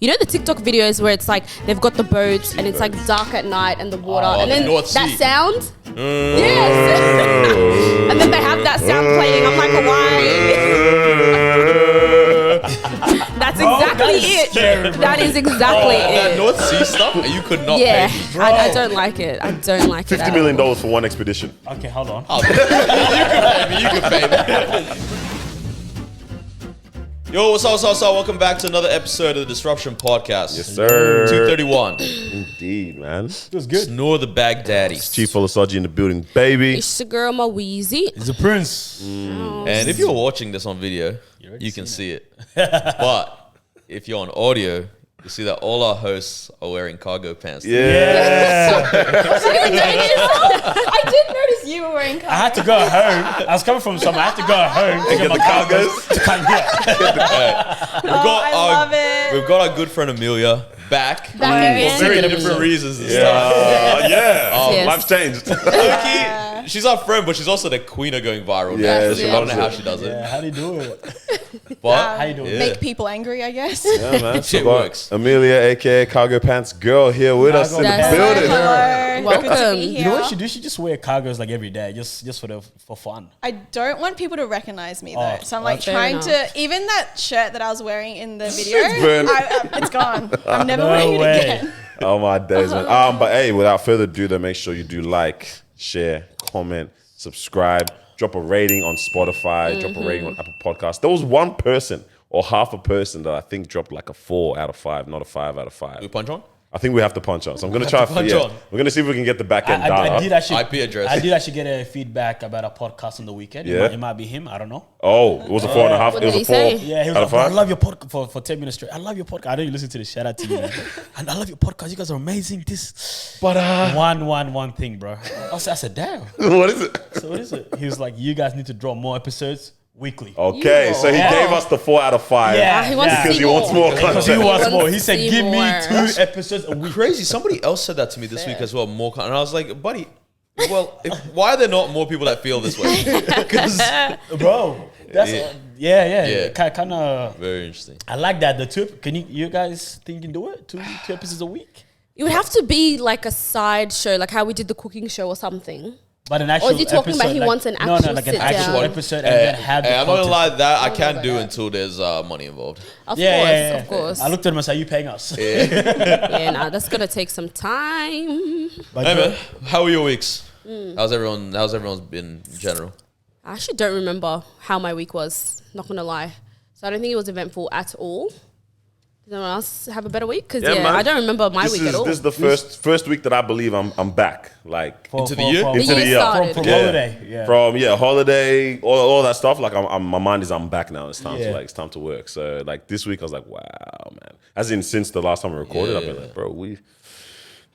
You know the TikTok videos where it's like they've got the boats and it's like dark at night and the water and then that sound? Yes. And then they have that sound playing. I'm like, why? That's exactly it. Scary, that is exactly it. That North Sea stuff, you could not pay me. I don't like it. I don't like it. $50 million for one expedition. Okay, hold on. You can pay me. Yo, what's up? Welcome back to another episode of the Disruption Podcast. Yes, sir. 231. Indeed, man. It was good. Snore the Baghdaddy. Chief Olasaji in the building, baby. It's the girl, my Wheezy. He's a prince. And if you're watching this on video, you can see it. But if you're on audio, you see that all our hosts are wearing cargo pants. Yeah. I did notice you were wearing cargo. I had to go home. I was coming from somewhere. I had to go home to get my cargos to come here. I love it. We've got our good friend Amelia back for again. very different reasons and stuff. Yes. Life's changed. Loki, she's our friend, but she's also the queen of going viral. Yeah, now. she I don't know loves how it. she does it. Yeah, how do you do it? But How you doing? Make people angry, I guess. Yeah, man. Shit got works. Amelia, aka Cargo Pants Girl, here with us in the Pants. building. Hello. Welcome. Good to be You know what here. she do? She just wear cargos like every day, just for fun. I don't want people to recognize me though, Oh, so I'm like fair trying enough. to. Even that shirt that I was wearing in the video, burnt. it's gone. I'm never No wearing way. it again. Oh my days, man. But hey, without further ado, then make sure you do like, share, comment, subscribe, drop a rating on Spotify, drop a rating on Apple Podcasts. There was one person or half a person that I think dropped like a 4 out of 5, not a 5 out of 5. we punch on? I think we have to punch on. So I'm gonna try. punch on. We're gonna see if we can get the back end data. I did actually IP address. I did actually get a feedback about a podcast on the weekend. Yeah. It might be him. I don't know. Oh, it was a 4.5. What It was did a he say? 4. Yeah, he was out like, of "Bro, I 5. love your podcast for 10 minutes straight. I love your podcast. I know you listen to this. Shout out to you, man. And I love your podcast. You guys are amazing. This, But one thing, bro. I said, damn. what is it? So what is it? He was like, you guys need to drop more episodes weekly. Okay, so he Yeah. gave us the 4 out of 5. Yeah. He wants to because see he wants more Because content. he wants wants more. to He said, see give me more. 2 episodes a week. Crazy. Somebody else said that to me this week as well. More, and I was like, buddy, well, why are there not more people that feel this way? Because Bro, that's Yeah. kind of. very interesting. I like that. The 2. Can you guys think you can do it? 2 episodes a week? It would have to be like a side show, like how we did the cooking show or something. But an actual Or is he talking about episode, he wants an no, actual like an sit actual down? episode and then have the I'm not gonna content. lie, that I can't do until there's money involved. Of Yeah. of course. I looked at him and said, "Are you paying us?" Yeah, nah, that's gonna take some time. But Hey man, how are your weeks? How's everyone's been in general? I actually don't remember how my week was, not gonna lie. So I don't think it was eventful at all. Does anyone else have a better week? Because Yeah, man. I don't remember my week at all. This is the first week that I believe I'm back. Like Into the year? into the year year. started. From Yeah. holiday, yeah. From holiday, all that stuff. Like my mind is I'm back now. It's time Yeah. it's time to work. So like this week I was like, wow, man. As in since the last time we recorded, I've been like, bro,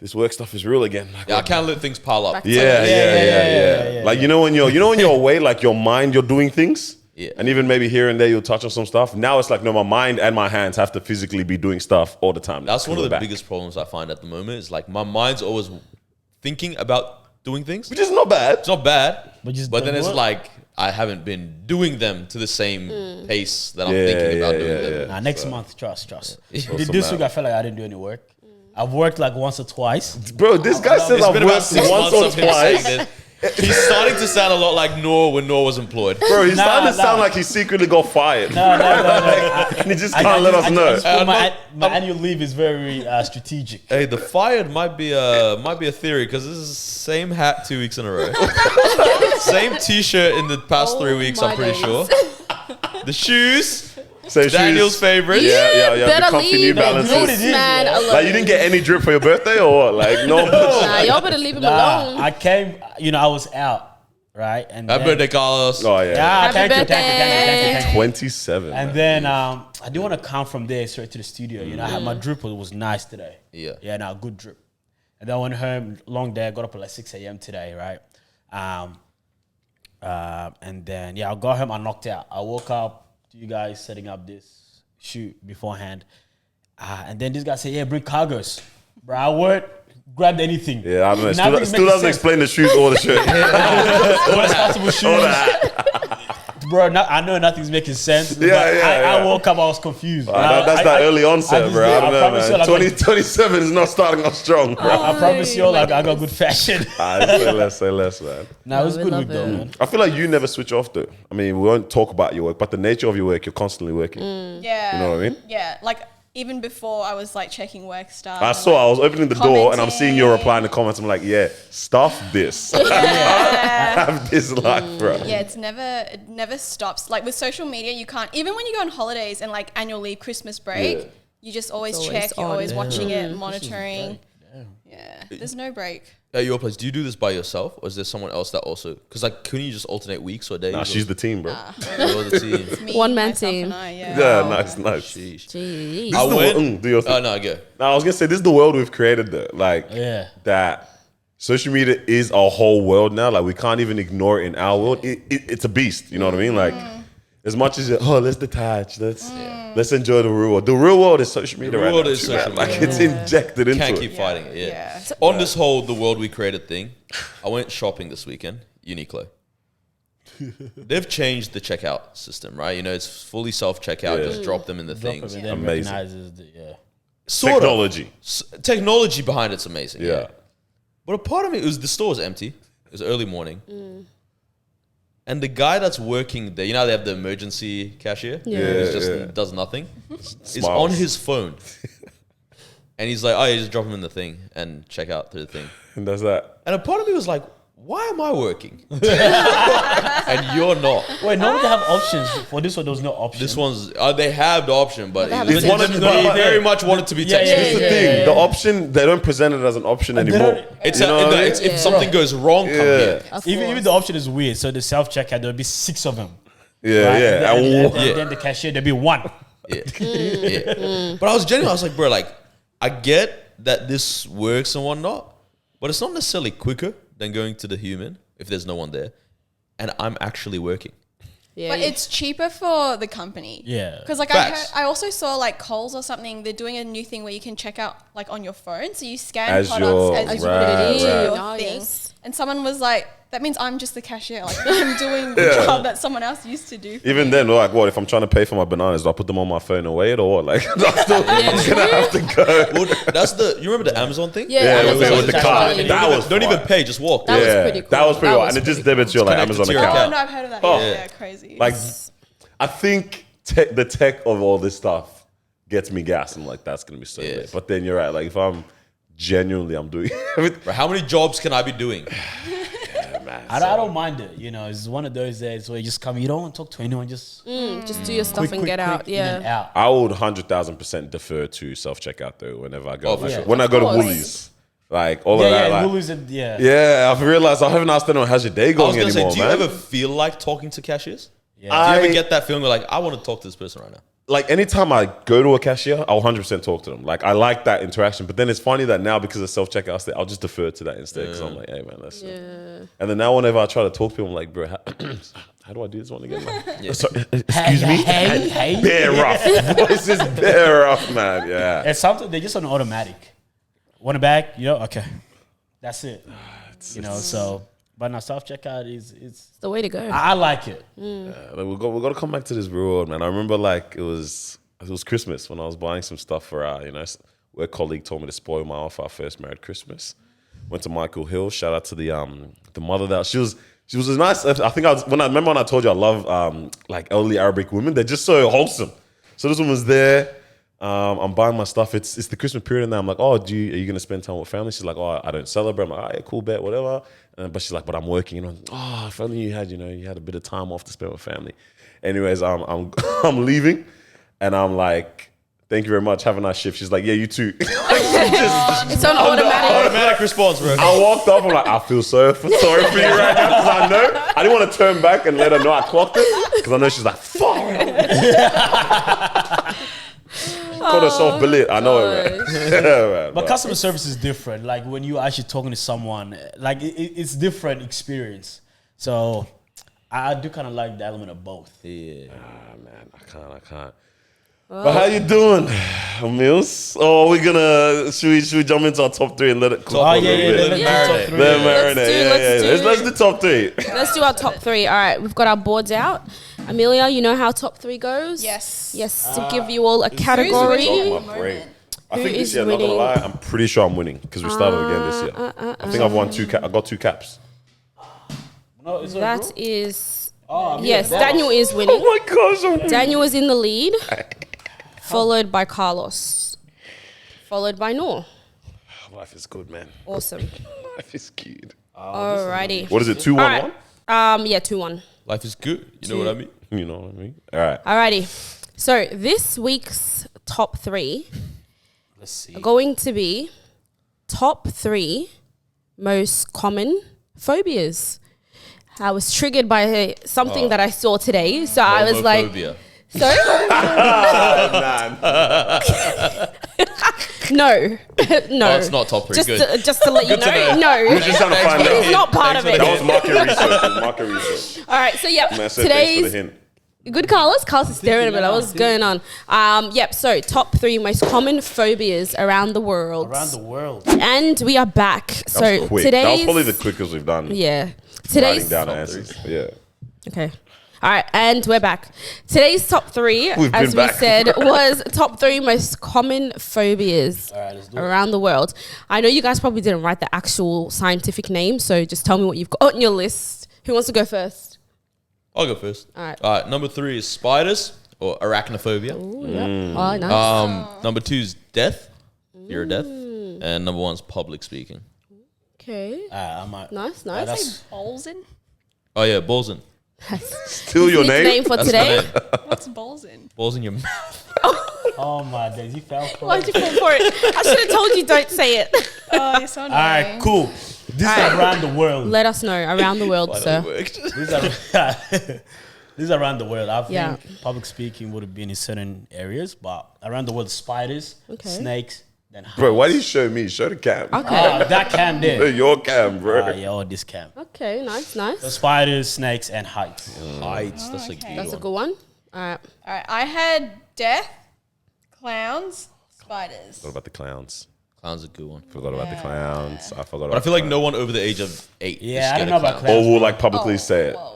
this work stuff is real again. Like, Yeah, I can't let things pile up. Back to yeah. Like you know when you're on your way, like your mind, you're doing things. Yeah. And even maybe here and there you'll touch on some stuff. Now it's like no, my mind and my hands have to physically be doing stuff all the time. That's one of the Back. biggest problems I find at the moment. Is like my mind's always thinking about doing things. Which is not bad. It's not bad, But just but then don't it's do it. like I haven't been doing them to the same pace that I'm Yeah, thinking about yeah, doing yeah, them. Nah, next month, trust. This Awesome, week man. I felt like I didn't do any work. I've worked like once or twice. Bro, this guy says It's I've been about worked 6 once months or of him saying twice. this. He's starting to sound a lot like Noor when Noor was employed. Bro, he's starting to sound nah. like he secretly got fired. No. And he just can't let us know. I feel my annual leave is very strategic. Hey, the fired might be a theory because this is the same hat 2 weeks in a row, same T-shirt in the past 3 weeks. I'm my pretty days. sure. The shoes, Say Daniel's shoes. favorite. Yeah. The Better comfy New leave Balances. what it is, this man yeah. alone. Like you didn't get any drip for your birthday or what? Like no. Nah, y'all better leave him alone. I came, I was out, right? And Happy birthday, Carlos. Oh yeah. Yeah, Happy thank you. 27. And man. then I didn't want to come from there straight to the studio. I had my drip was nice today. Yeah. Yeah, no, good drip. And then I went home, long day. I got up at like 6 a.m. today, right? And then I got home. I knocked out. I woke up to you guys setting up this shoot beforehand, and then this guy said, "Yeah, bring cargos, bro." I weren't grabbed anything. Yeah, I don't know. Nothing Still makes doesn't sense. explain the shoes or the shirt. Responsible shoes. bro, I know nothing's making sense. Yeah, but yeah. I woke up, I was confused. That's that early onset, bro. I don't know, promise you, man. 2027 is not starting off strong, bro. I promise you, like I got good fashion. Say less, man. Nah, it was we good love week though, it. man. I feel like you never switch off, though. I mean, we won't talk about your work, but the nature of your work, you're constantly working. Yeah. You know what I mean? Yeah. Like even before I was like checking work stuff. I and, saw, I was opening the door and I'm seeing you commenting. reply in the comments. I'm like, yeah, stuff this. Have this life, bro. Yeah, it never stops. Like with social media, you can't, even when you go on holidays and like annual leave, Christmas break, Yeah. you just always It's check, always you're on. always watching it, This is monitoring. great. Damn. Yeah, there's no break. At your place, do you do this by yourself, or is there someone else that also? Because like, couldn't you just alternate weeks or days? Nah, she's the team, bro. You're the team. Me, One-man myself, team. and I, yeah. Yeah, nice. Sheesh. Jeez. This is the went- do your thing. Oh no, go. Now, I was gonna say this is the world we've created though. Like Yeah. that social media is our whole world now. Like we can't even ignore it in our world. It's a beast. You know what I mean? Like as much as let's detach, let's enjoy the real world. The real world is social media. real right world now, is too, social man. Like media. it's injected into Can't it. keep fighting it. Yeah. On this whole, the world we created thing, I went shopping this weekend. Uniqlo. They've changed the checkout system, right? You know, it's fully self checkout. Yeah. Just drop them in the Drop it things. and then Amazing. recognizes the, Sort Technology. of. Technology behind it's amazing. Yeah. But a part of me, the store was empty. It was early morning. And the guy that's working there, you know, they have the emergency cashier. Yeah. He just Yeah. does nothing. He's Smiles. on his phone. And he's like, oh, you just drop him in the thing and check out through the thing. And that's that. And a part of me was like, why am I working? And you're not. Wait, no, they have options for this one. There was no option. This one's, they have the option, but They have this a one section. very much wanted to be Yeah, texted. yeah, It's the yeah, thing. The option, they don't present it as an option They anymore. don't- It's, You know what I mean? it's if Yeah. something goes wrong, come here. Of even course. the option is weird. So the self checkout, there'll be 6 of them. Yeah, right? yeah. And And then the cashier, there'll be 1. Yeah. Yeah. But I was genuine. I was like, bro, like, I get that this works and whatnot, but it's not necessarily quicker than going to the human if there's no one there. And I'm actually working. Yeah, But yeah. it's cheaper for the company. Yeah. Because like Facts. I also saw like Coles or something. They're doing a new thing where you can check out like on your phone, so you scan As products your- as you right, put it into right. your Nice. thing. And someone was like, "That means I'm just the cashier. Like I'm doing the job that someone else used to do." even then, like, what if I'm trying to pay for my bananas? Do I put them on my phone and wait, or what? Like, I'm still gonna have to go. Well, that's you remember the Amazon thing? Yeah, Yeah, Amazon with the is card. actually- That was Don't even fire. pay, just walk. That was Yeah, pretty cool. that was pretty That wild. was And it just pretty debits your like Connected Amazon to your Oh account. no, I've heard of that. Oh. Yeah, crazy. Like, I think the tech of all this stuff gets me gas. I'm like, that's gonna be so Yeah. lit. But then you're right. Like, if I'm genuinely, I'm doing everything. Bro, how many jobs can I be doing? I don't mind it. You know, it's one of those days where you just come, you don't want to talk to anyone, just Just do your stuff and get out. in and Yeah. out. I would 100,000% defer to self checkout though. Whenever I go, Oh, for sure. when I go to course. Woolies, like all Yeah, of that. yeah, like, Woolies and yeah. yeah, I've realized I haven't asked anyone how's your day I was going going to say, anymore, do you man. ever feel like talking to cashiers? Yeah. Do you ever get that feeling where like, I want to talk to this person right now? Like anytime I go to a cashier, I'll 100% talk to them. Like I like that interaction. But then it's funny that now because of self checkout, I'll just defer to that instead. Because I'm like, hey man, let's. And then now whenever I try to talk to people, I'm like, bro, how do I do this one again, man? Sorry, excuse me. Hey. Bare rough. Voice is bare rough, man. Yeah. It's something they're just on automatic. Want a bag? Yeah, okay. That's it. You know, so but now self checkout is It's the way to go. I like it. Like, we got to come back to this real world, man. I remember like it was Christmas when I was buying some stuff for our, work colleague told me to spoil my off our first married Christmas. Went to Michael Hill. Shout out to the mother that she was a nice. I think when I told you I love like elderly Arabic women. They're just so wholesome. So this one was there. I'm buying my stuff. It's the Christmas period, and I'm like, oh, are you gonna spend time with family? She's like, oh, I don't celebrate. I'm like, all right, cool, bet, whatever. But she's like, but I'm working. Oh, if only you had a bit of time off to spend with family. Anyways, I'm leaving, and I'm like, thank you very much. Have a nice shift. She's like, yeah, you too. It's on automatic. Automatic response, bro. I walked up. I'm like, I feel sorry for you right now because I know I didn't want to turn back and let her know I clocked it because I know she's like, fuck. Called herself Belit. I know it, man. Yeah, man. But customer service is different. Like when you actually talking to someone, like it's different experience. So I do kind of like the element of both. Yeah. Man, I can't. But how you doing, Mills? Oh, we're gonna should we jump into our top 3 and let it cook Oh, a yeah, little yeah, bit? let me Let it Let's marinate. do- Yeah. Let's do top 3. Let's do our top 3. All right, we've got our boards out. Amelia, you know how top 3 goes? Yes. Yes, to give you all a Who's category. winning? My brain. I Who think this is year, not gonna winning? lie, I'm pretty sure I'm winning because we started again this year. I think I've won 2 I got 2 caps. No, it's That is... Oh, Yes, Daniel is winning. Oh my gosh, I'm winning. Daniel is in the lead, followed by Carlos, followed by Noor. Life is good, man. Awesome. Life is cute. Alrighty. What is it, 2-1-1? All right. Yeah, 2-1. Life is good. You know what I mean? You know what I mean? All right. Alrighty. So this week's top 3 Let's see. are going to be top 3 most common phobias. I was triggered by something that I saw today, so I was like, Homophobia. "Sorry, no, no." Oh, it's not top 3. Just Good. just to let you know, no, Just trying to find it is out. not part of Thanks it. for That was market research. It was market research. All right, so yep, Man, I said thanks for the today's hint. good. Carlos is staring at me. Like, what's going on? Yep. So top 3 most common phobias around the world. Around the world. And we are back. That So was quick. today's That was probably the quickest we've done. yeah. Writing Today's down answers. Yeah. okay. All right, and we're back. Today's top 3, We've been as we back. said, was top 3 most common phobias All right, let's do it. around the world. I know you guys probably didn't write the actual scientific name, so just tell me what you've got on your list. Who wants to go first? I'll go first. All right. All right. Number 3 is spiders or arachnophobia. Ooh, yeah. Oh, nice. Number 2 is death. Fear of death. And number 1 is public speaking. Okay. I might. Nice. that's- Balls in? Oh yeah, balls in. Still your Nickname name? for That's my today. name. What's balls in? Balls in your mouth. Oh my days, he fell for Why'd it. you fall for it? I should have told you don't say it. Oh, you're so annoying. All right, cool. This is around the world. Let us know around the world, Finally sir. worked. These are this is around the world. I think Yeah. public speaking would have been in certain areas, but around the world, spiders, Okay. snakes, then Bro, why do you show me? Show the cam. Okay. that cam there. Your cam, bro. Yeah, or this cam. Okay. Nice. Nice. So spiders, snakes, and heights. Heights. That's a okay. good That's a one. good one. All right. All right, I had death, clowns, spiders. What about the clowns? Clown's a good one. Forgot about the clowns. I forgot But I about feel like no one over the age of 8 Yeah, is I scared don't of know about clowns. clowns. Or will like publicly say it. Whoa.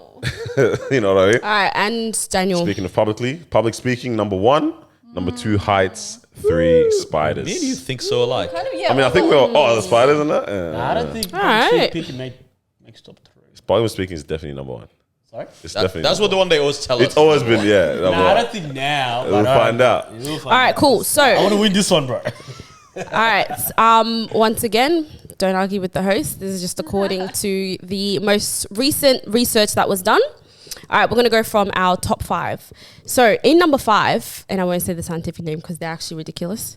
You know what I mean? All right. And Daniel. Speaking of public speaking, number 1. Number 2, heights. 3, spiders. Me and you think so alike. Kind of, yeah. I mean, I think we're all, the spiders and that. I don't think Alright. people makes top 3. Public speaking is definitely number 1. Sorry? It's That- definitely that's number what the one they always tell us. It's always been, yeah. number Nah, I one. don't think now. We'll find out. We'll find All right. out. Cool. I So. want to win this one, bro. All right. Once again, don't argue with the host. This is just according to the most recent research that was done. All right, we're going to go from our top 5. So in number 5, and I won't say the scientific name because they're actually ridiculous,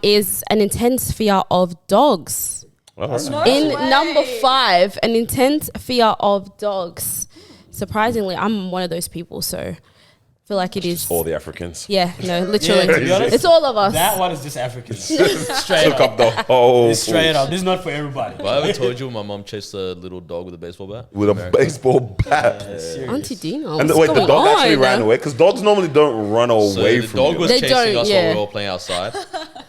is an intense fear of dogs. All right. No In way. number 5, an intense fear of dogs. Surprisingly, I'm one of those people, so I feel like it is. All the Africans. Yeah, no, literally. to be honest, It's all of us. That one is just African. Straight Took up. up the whole Straight up. This is not for everybody. But I ever told you my mom chased a little dog with a baseball bat? with a America. baseball bat. Serious. Auntie Dina. And what's wait, the going dog actually on? ran away because dogs normally don't run So away the from dog you. was They chasing don't, us while yeah. we were all playing outside.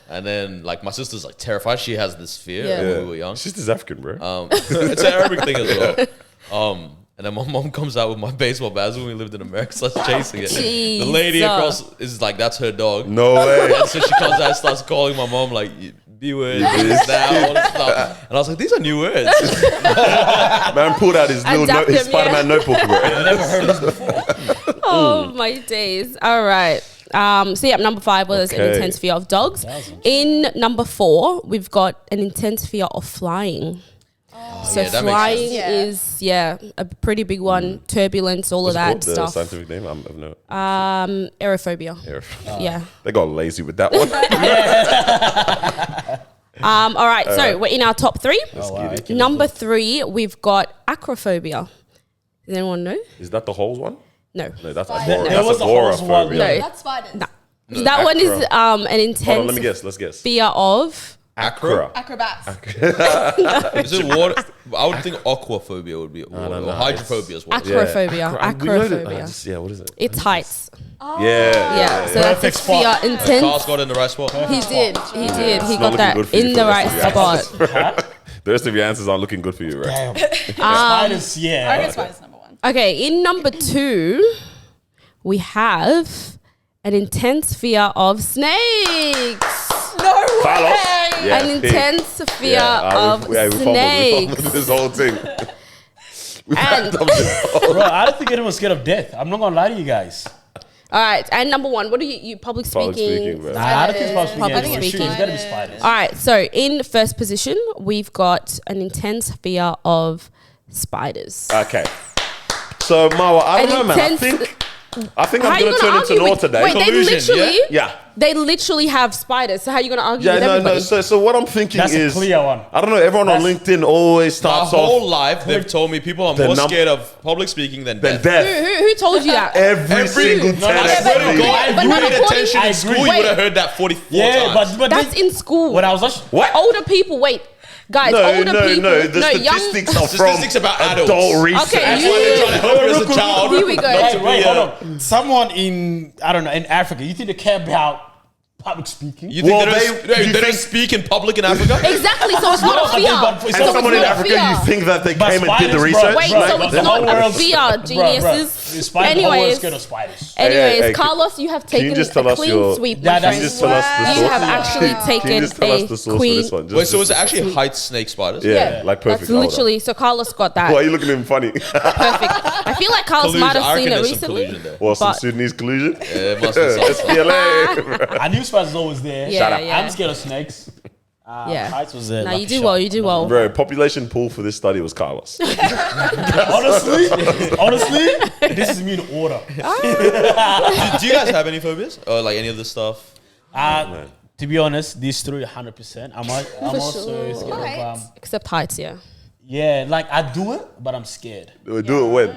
And then like my sister's like terrified. She has this fear Yeah. when we were young. She's just African, bro. It's an Arabic thing as well. And then my mom comes out with my baseball bat. That's when we lived in America, starts chasing it. The lady Jesus. across is like, that's her dog. No way. And so she comes out and starts calling my mom like, B words, this, that, all this stuff. And I was like, these are new words. Man pulled out his little Adapt his him, yeah. Spider-Man notebook, bro. I never heard this before. Oh my days. All right. So yeah, number 5 was an Okay. intense fear of dogs. In number 4, we've got an intense fear of flying. So yeah, that makes flying sense. Yeah. is a pretty big one. Turbulence, all What's of it that called? The stuff. scientific name? I've no. Aerophobia. Yeah. They got lazy with that one. All right. So we're in our top 3. Oh, wow. Okay. Number 3, we've got acrophobia. Does anyone know? Is that the holes one? No. No, that's There that's was a holes one. agoraphobia. No. That's spiders. that one is an Hold on, intense let me guess. Let's guess. fear of Acro? Acrobats. Is it water? I would think aquaphobia would be water, or hydrophobia as well. Acrophobia. Acrophobia. Yeah, what is it? It's heights. Yeah. So that's his fear spot. intense. Carl's got it in the right spot. He did. He did. He not got looking that good for you in for the the right rest of spot. The rest of your answers aren't looking good for you, right? Damn. Spiders, I yeah. reckon spiders number one. Okay, in number 2, we have an intense fear of snakes. No Carlos. way. Yeah, An pig. intense fear of we fumbled snakes. this whole thing. And Bro, I don't think anyone was scared of death. I'm not gonna lie to you guys. all right, and number 1, what are you public Public speaking? speaking, bro. Nah, I don't think it's supposed to be Public anyone. speaking. It's gotta be spiders. All right, so in first position, we've got an intense fear of spiders. Okay. So, Marwa, I don't An know, man. I think How I'm you going to gonna turn into argue Noor with- today. Wait, they Collusion, literally, Yeah. they literally have spiders. So how are you gonna argue with Yeah, everybody? So what I'm thinking That's a is, clear one. I don't know. Everyone on LinkedIn always My starts whole off life, they've told me people are The more num- scared of public speaking than then death. death. Who told you that? Every single No, I test. swear to league. God, But You not paid according- attention I in school, agree. you would have heard that 44 Yeah, times. but That's in school. when I was watching, What? Older people, wait, guys, No, older people, The statistics are from Statistics about adults. adult research. Okay, That's why they're trying to help you as a child. Here we go. not to wait, be hold a- on. Someone in, I don't know, in Africa, you think they care about public speaking? You think Well, they don't speak in public in Africa? Exactly, so it's No, not a but fear. they- but- So And it's someone in not a Africa, fear. you think that they But came and did the spiders, research? Wait, Bro, so but it's the not whole a world's- fear, The whole geniuses. world's scared Anyways, of spiders. Hey, Carlos, you have can you taken just tell a us clean your- sweep, Yeah, my that's friend. just tell us the You source. have actually Can taken you just tell us the a source for queen. this one? Wait, so it's actually height snake spiders? Yeah, like perfect. That's literally, so Carlos got that. Why are you looking at him funny? Perfect. I feel like Carlos Collusion. might I have seen reckon it there's some recently. collusion there. Or some But- Sudanese collusion? Yeah, it must be something. SPLA. I knew spiders was always there. Yeah, Shut up. yeah. I'm scared of snakes. Yeah. Heights was there. No, like you a do shot. well, you do well. Bro, population pool for this study was Carlos. Honestly, this is me in order. Do you guys have any phobias? Or like any of this stuff? To be honest, these three 100%. I'm also scared Right. of Except heights, yeah. yeah, like I do it, but I'm scared. We do it when?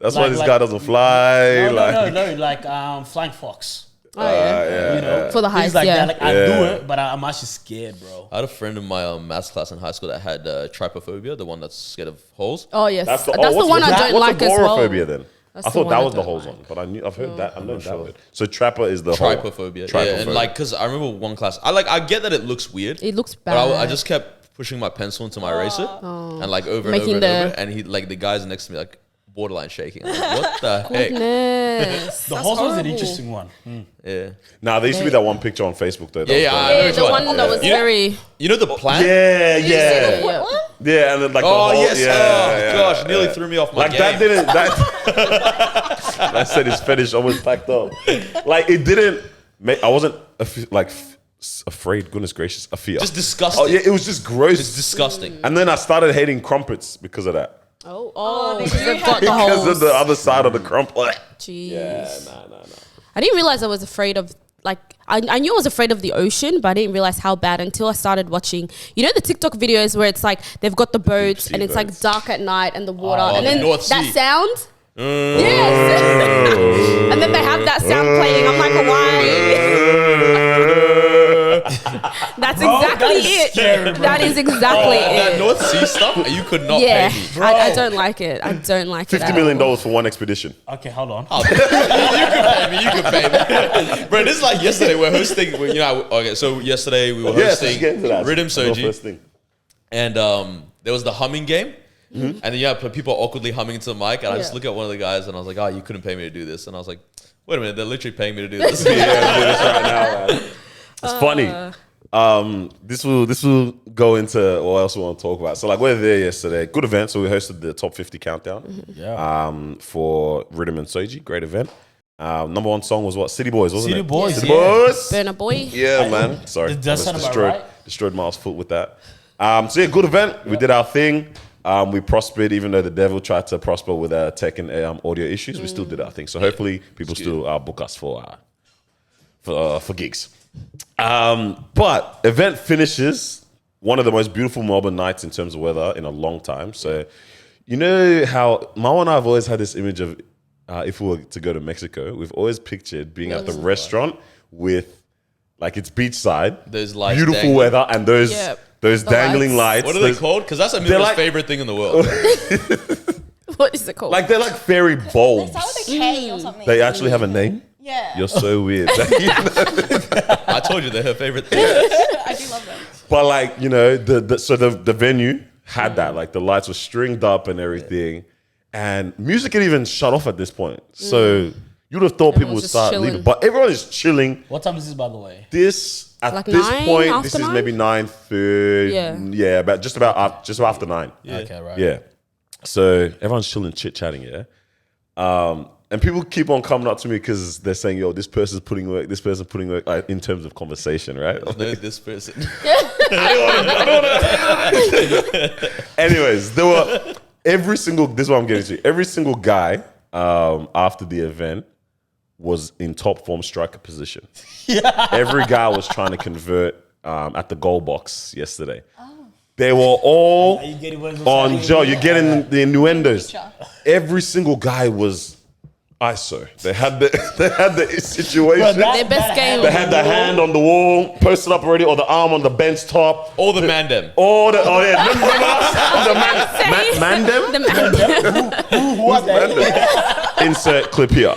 That's why Like- this like- guy doesn't fly. No, like flying fox. Oh, yeah. You know, For the things heights, like yeah. that. Like I Yeah. do it, but I'm actually scared, bro. I had a friend in my maths class in high school that had trypophobia, the one that's scared of holes. Oh, yes. That's the what's- one I what's don't what's like as well. agoraphobia then? That's I the thought one that I was the don't holes like. one, but I've heard that. I've known that one. So trapper is the whole Trypophobia. Trypophobia. Yeah, and like, because I remember one class, I get that it looks weird. It looks But bad. I just kept pushing my pencil into my eraser and like over Making and over and the- over. And he, like, the guys next to me, like, borderline shaking. I'm like, what the heck? Goodness. The That's horse was an horrible. interesting one. Yeah. Nah, there used to be that one picture on Facebook though. that Yeah, was I going- know Yeah, which the one. one that was You know- very... You know the plant? Yeah, Did you see yeah, the foot one? yeah, and then like the Oh, whole, yes. yeah, oh, yeah, gosh. Nearly yeah. threw me off my Like game. that didn't that. I said his fetish almost packed up. Like it didn't. I wasn't afraid. Goodness gracious, a fear. Just disgusting. Oh yeah, it was just gross. It's disgusting. And then I started hating crumpets because of that. Oh, they because do they've have got the Because holes. of the other side of the crumpet. Jeez. Yeah, nah. I didn't realize I was afraid of, like, I knew I was afraid of the ocean, but I didn't realize how bad until I started watching, you know, the TikTok videos where it's like they've got the boats sea and it's boats. like dark at night and the water and the then North that Sea. sound. Yes. And then they have that sound playing. I'm like, why? That's exactly that is it. scary, bro. That is exactly That it. North Sea stuff, you could not Yeah, pay me. I don't like it. I don't like it. $50 at million all. for one expedition. Okay, hold on. You could pay me. Bro, this is like yesterday. We're hosting, you know, okay, so yesterday we were Yes, let's hosting get into that. Rhythm That's the Soji. first thing. And there was the humming game. And then you have people awkwardly humming into the mic. And I just look at one of the guys and I was like, oh, you couldn't pay me to do this. And I was like, wait a minute, they're literally paying me to do this. Yeah, I'm doing this right now, man. It's funny. This will go into what else we want to talk about. So like we're there yesterday. Good event. So we hosted the top 50 countdown. Yeah. For Rhythm and Soji. Great event. Number one song was what? City Boys, wasn't City it? Boys, City yeah. Boys. Burner Boy. Yeah, man. Sorry. Does that I sound just about destroyed Miles' foot with that. So yeah, good event. We did our thing. We prospered, even though the devil tried to prosper with tech and audio issues. We still did our thing. So hopefully people still book us for gigs. But event finishes one of the most beautiful Melbourne nights in terms of weather in a long time. So you know how Mao and I have always had this image of if we were to go to Mexico, we've always pictured being at the restaurant with Like it's beachside, Those lights beautiful dangling. weather, and those Yep. those The dangling lights. What are they those- called? Because that's Amelia's like- favorite thing in the world. What is it called? Like they're like fairy They bulbs. start with a K or something. They actually have a name. Yeah. You're so weird. I told you they're her favorite thing. I do love them. But like, you know, the venue had that. Like the lights were stringed up and everything. And music had even shut off at this point. So you would have thought people would Everyone's just start chilling. leaving. But everyone is chilling. What time is this, by the way? This at Like this 9, point, after this is 9? maybe 9:30. Yeah. Yeah, about just after 9. Okay, right. Yeah. So everyone's chilling, chit-chatting, yeah. And people keep on coming up to me because they're saying, yo, this person's putting work, this person's putting work, like, in terms of conversation, right? No, this person. Anyways, there were this is what I'm getting to. Every single guy after the event was in top form striker position. Every guy was trying to convert at the goal box yesterday. They were all Are you getting what I'm on saying? Joe. You're getting the innuendos. Picture. Every single guy was ISO. They had the situation. Their best game. They had the hand on the wall, posted up already, or the arm on the bench top. All the mandem. Remember us? Mandem? The man. Who was that? Insert clip here.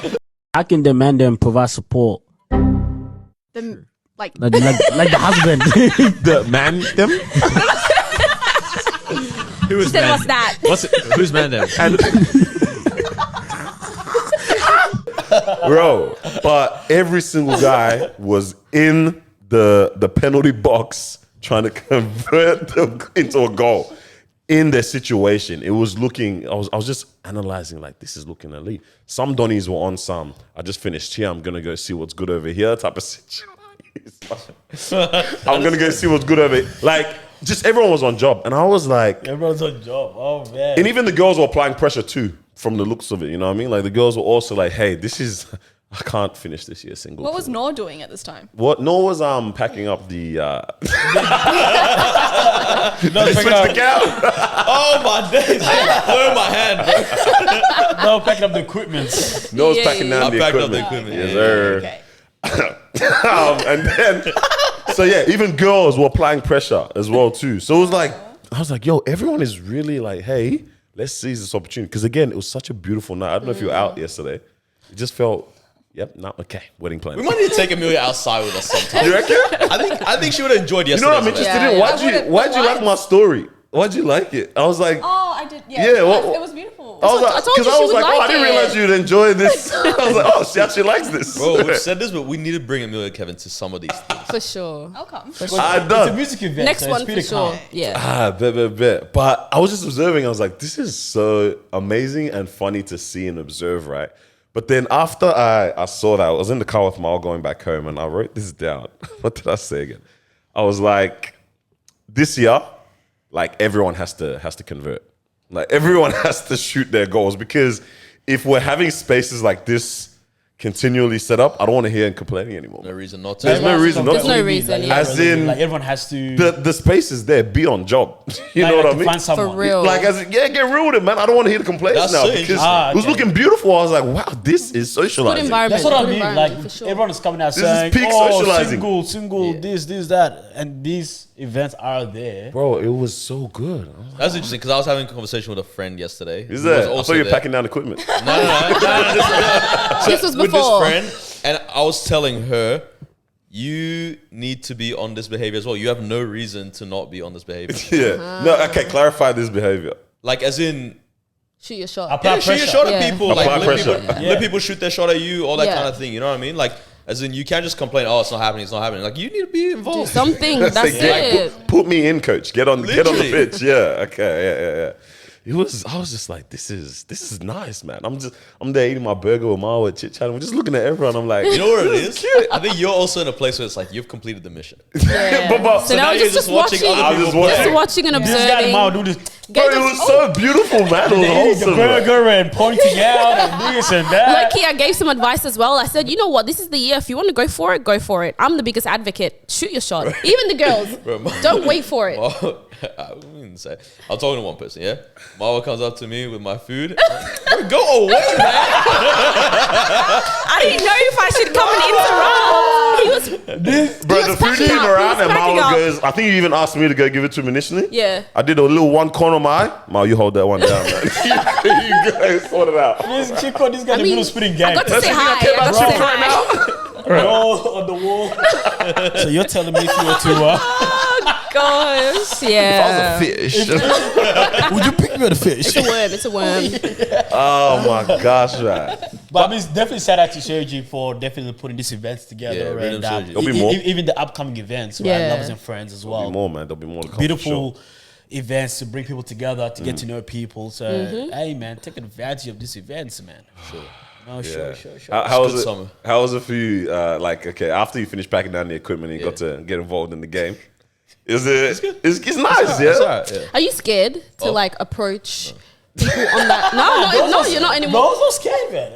How can the man then provide support? The, like, Like the husband. The mandem? Who is Then what's that? Who's mandem? Bro, but every single guy was in the penalty box trying to convert them into a goal. In their situation, it was looking. I was just analyzing, like, this is looking elite. Some Donnies were on some. I just finished here. I'm gonna go see what's good over here. Type of situation. I'm gonna go see what's good over here. Like, just everyone was on job, and I was like, Everyone's on job. Oh, man. and even the girls were applying pressure too, from the looks of it. You know what I mean? Like the girls were also like, hey, this is. I can't finish this year single. what was Noor doing at this time? What? Nor was packing up the No, switch the cow. Oh my days. Blow my hand, bro. no, packing up the equipment. Nor was Yeah, packing yeah, down I the packed up the equipment. equipment. Yes, sir. Okay. And then, so yeah, even girls were applying pressure as well too. So it was like, I was like, yo, everyone is really like, hey, let's seize this opportunity. Because again, it was such a beautiful night. I don't know if you were out yesterday. It just felt, yep, not okay. Wedding plan. We might need to take Amelia outside with us sometime. You reckon? I think she would have enjoyed You yesterday. know what I'm interested in? Yeah. Why'd you like my story? Why'd you like it? I was like, Oh, I did. Yeah. Yeah, It was beautiful. I was like, I told you because I she was would like, oh, I like didn't it. realize you'd enjoy this. I was like, oh, she actually likes this. Bro, we've said this, but we need to bring Amelia Kevin to some of these things. For sure. I'll come. I It's a done. music event. Next so one it's for pretty sure. calm. Yeah. Bet. But I was just observing. I was like, this is so amazing and funny to see and observe, right? But then after I saw that, I was in the car with Mal going back home, and I wrote this down. What did I say again? I was like, this year, like everyone has to convert. Like everyone has to shoot their goals, because if we're having spaces like this continually set up, I don't want to hear him complaining anymore. No reason not to. There's no reason not There's to. no reason, yeah. As in, like everyone has to. the space is there. Be on job. You know what I to mean? Find someone. For real. Like, as in, yeah, get real with it, man. I don't want to hear the complaints That's now so because interesting. it was looking beautiful. I was like, wow, this is Good socializing. environment. That's what I good mean. environment, Like for sure. everyone is coming out This is saying, peak "Oh, socializing." single, this, that," and these events are there. Bro, it was so good. That's interesting because I was having a conversation with a friend yesterday. Is who was that? I also thought you were there. packing down equipment. This was With before. this friend, and I was telling her, you need to be on this behavior as well. You have no reason to not be on this behavior. Yeah. No, okay, clarify this behavior. Like, as in, Shoot your shot. Apply yeah, shoot your pressure. shot at Yeah. people. Apply Like, pressure. let people shoot their shot at you, all that Yeah. kind of thing. You know what I mean? Like, as in, you can't just complain, oh, it's not happening. Like, you need to be Do involved. something. Say, That's it. put me in, coach. Get on the Literally. pitch. Yeah. Okay. Yeah. I was just like, this is nice, man. I'm there eating my burger with Marwa, chit chatting. We're just looking at everyone. I'm like, You know what it is? cute. I think you're also in a place where it's like, you've completed the mission. Yeah. But- so now now just, you're just watching other I was people just play. just watching and This guy observing. Mao do this. Bro, it was so beautiful, man. It was Eating the wholesome. man. burger and pointing out and this and that. Low-key, I gave some advice as well. I said, you know what? This is the year. If you want to go for it, go for it. I'm the biggest advocate. Shoot your shot. Even the girls. Don't wait for it. I wouldn't say. I'm talking to one person, yeah? Marwa comes up to me with my food. I'm like, go away, man. I didn't know if I should come and interrupt. He was Bro, was the food packing came up, around he was and packing Marwa up. goes, I think you even asked me to go give it to him initially. Yeah. I did a little one corner of my eye. Marwa, you hold that one down, man. You guys sort it out. This chick called this guy the mean, middle spitting I gang. got to say hi. I got to say hi. Roll on the wall. So you're telling me if you were to Gosh, yeah. Fish. would you pick me on the fish? It's a worm. It's a worm. Oh my gosh, man. But I mean, it's definitely shout out to Sergi for definitely putting these events together. Yeah, rhythm and Sergi. There'll be more. even the upcoming events, right? Yeah. Lovers and Friends as well. There'll be more, man. There'll be more to come. Beautiful events to bring people together, to get to know people. So, hey, man, take advantage of these events, man. Sure. No, sure. How was Good it? summer. How was it for you? Like, okay, after you finished packing down the equipment and you got to get involved in the game, is it? It's good. It's nice, yeah. It's all right, yeah. Are you scared to like approach people on that? No, you're not No, anymore. I'm not scared, man.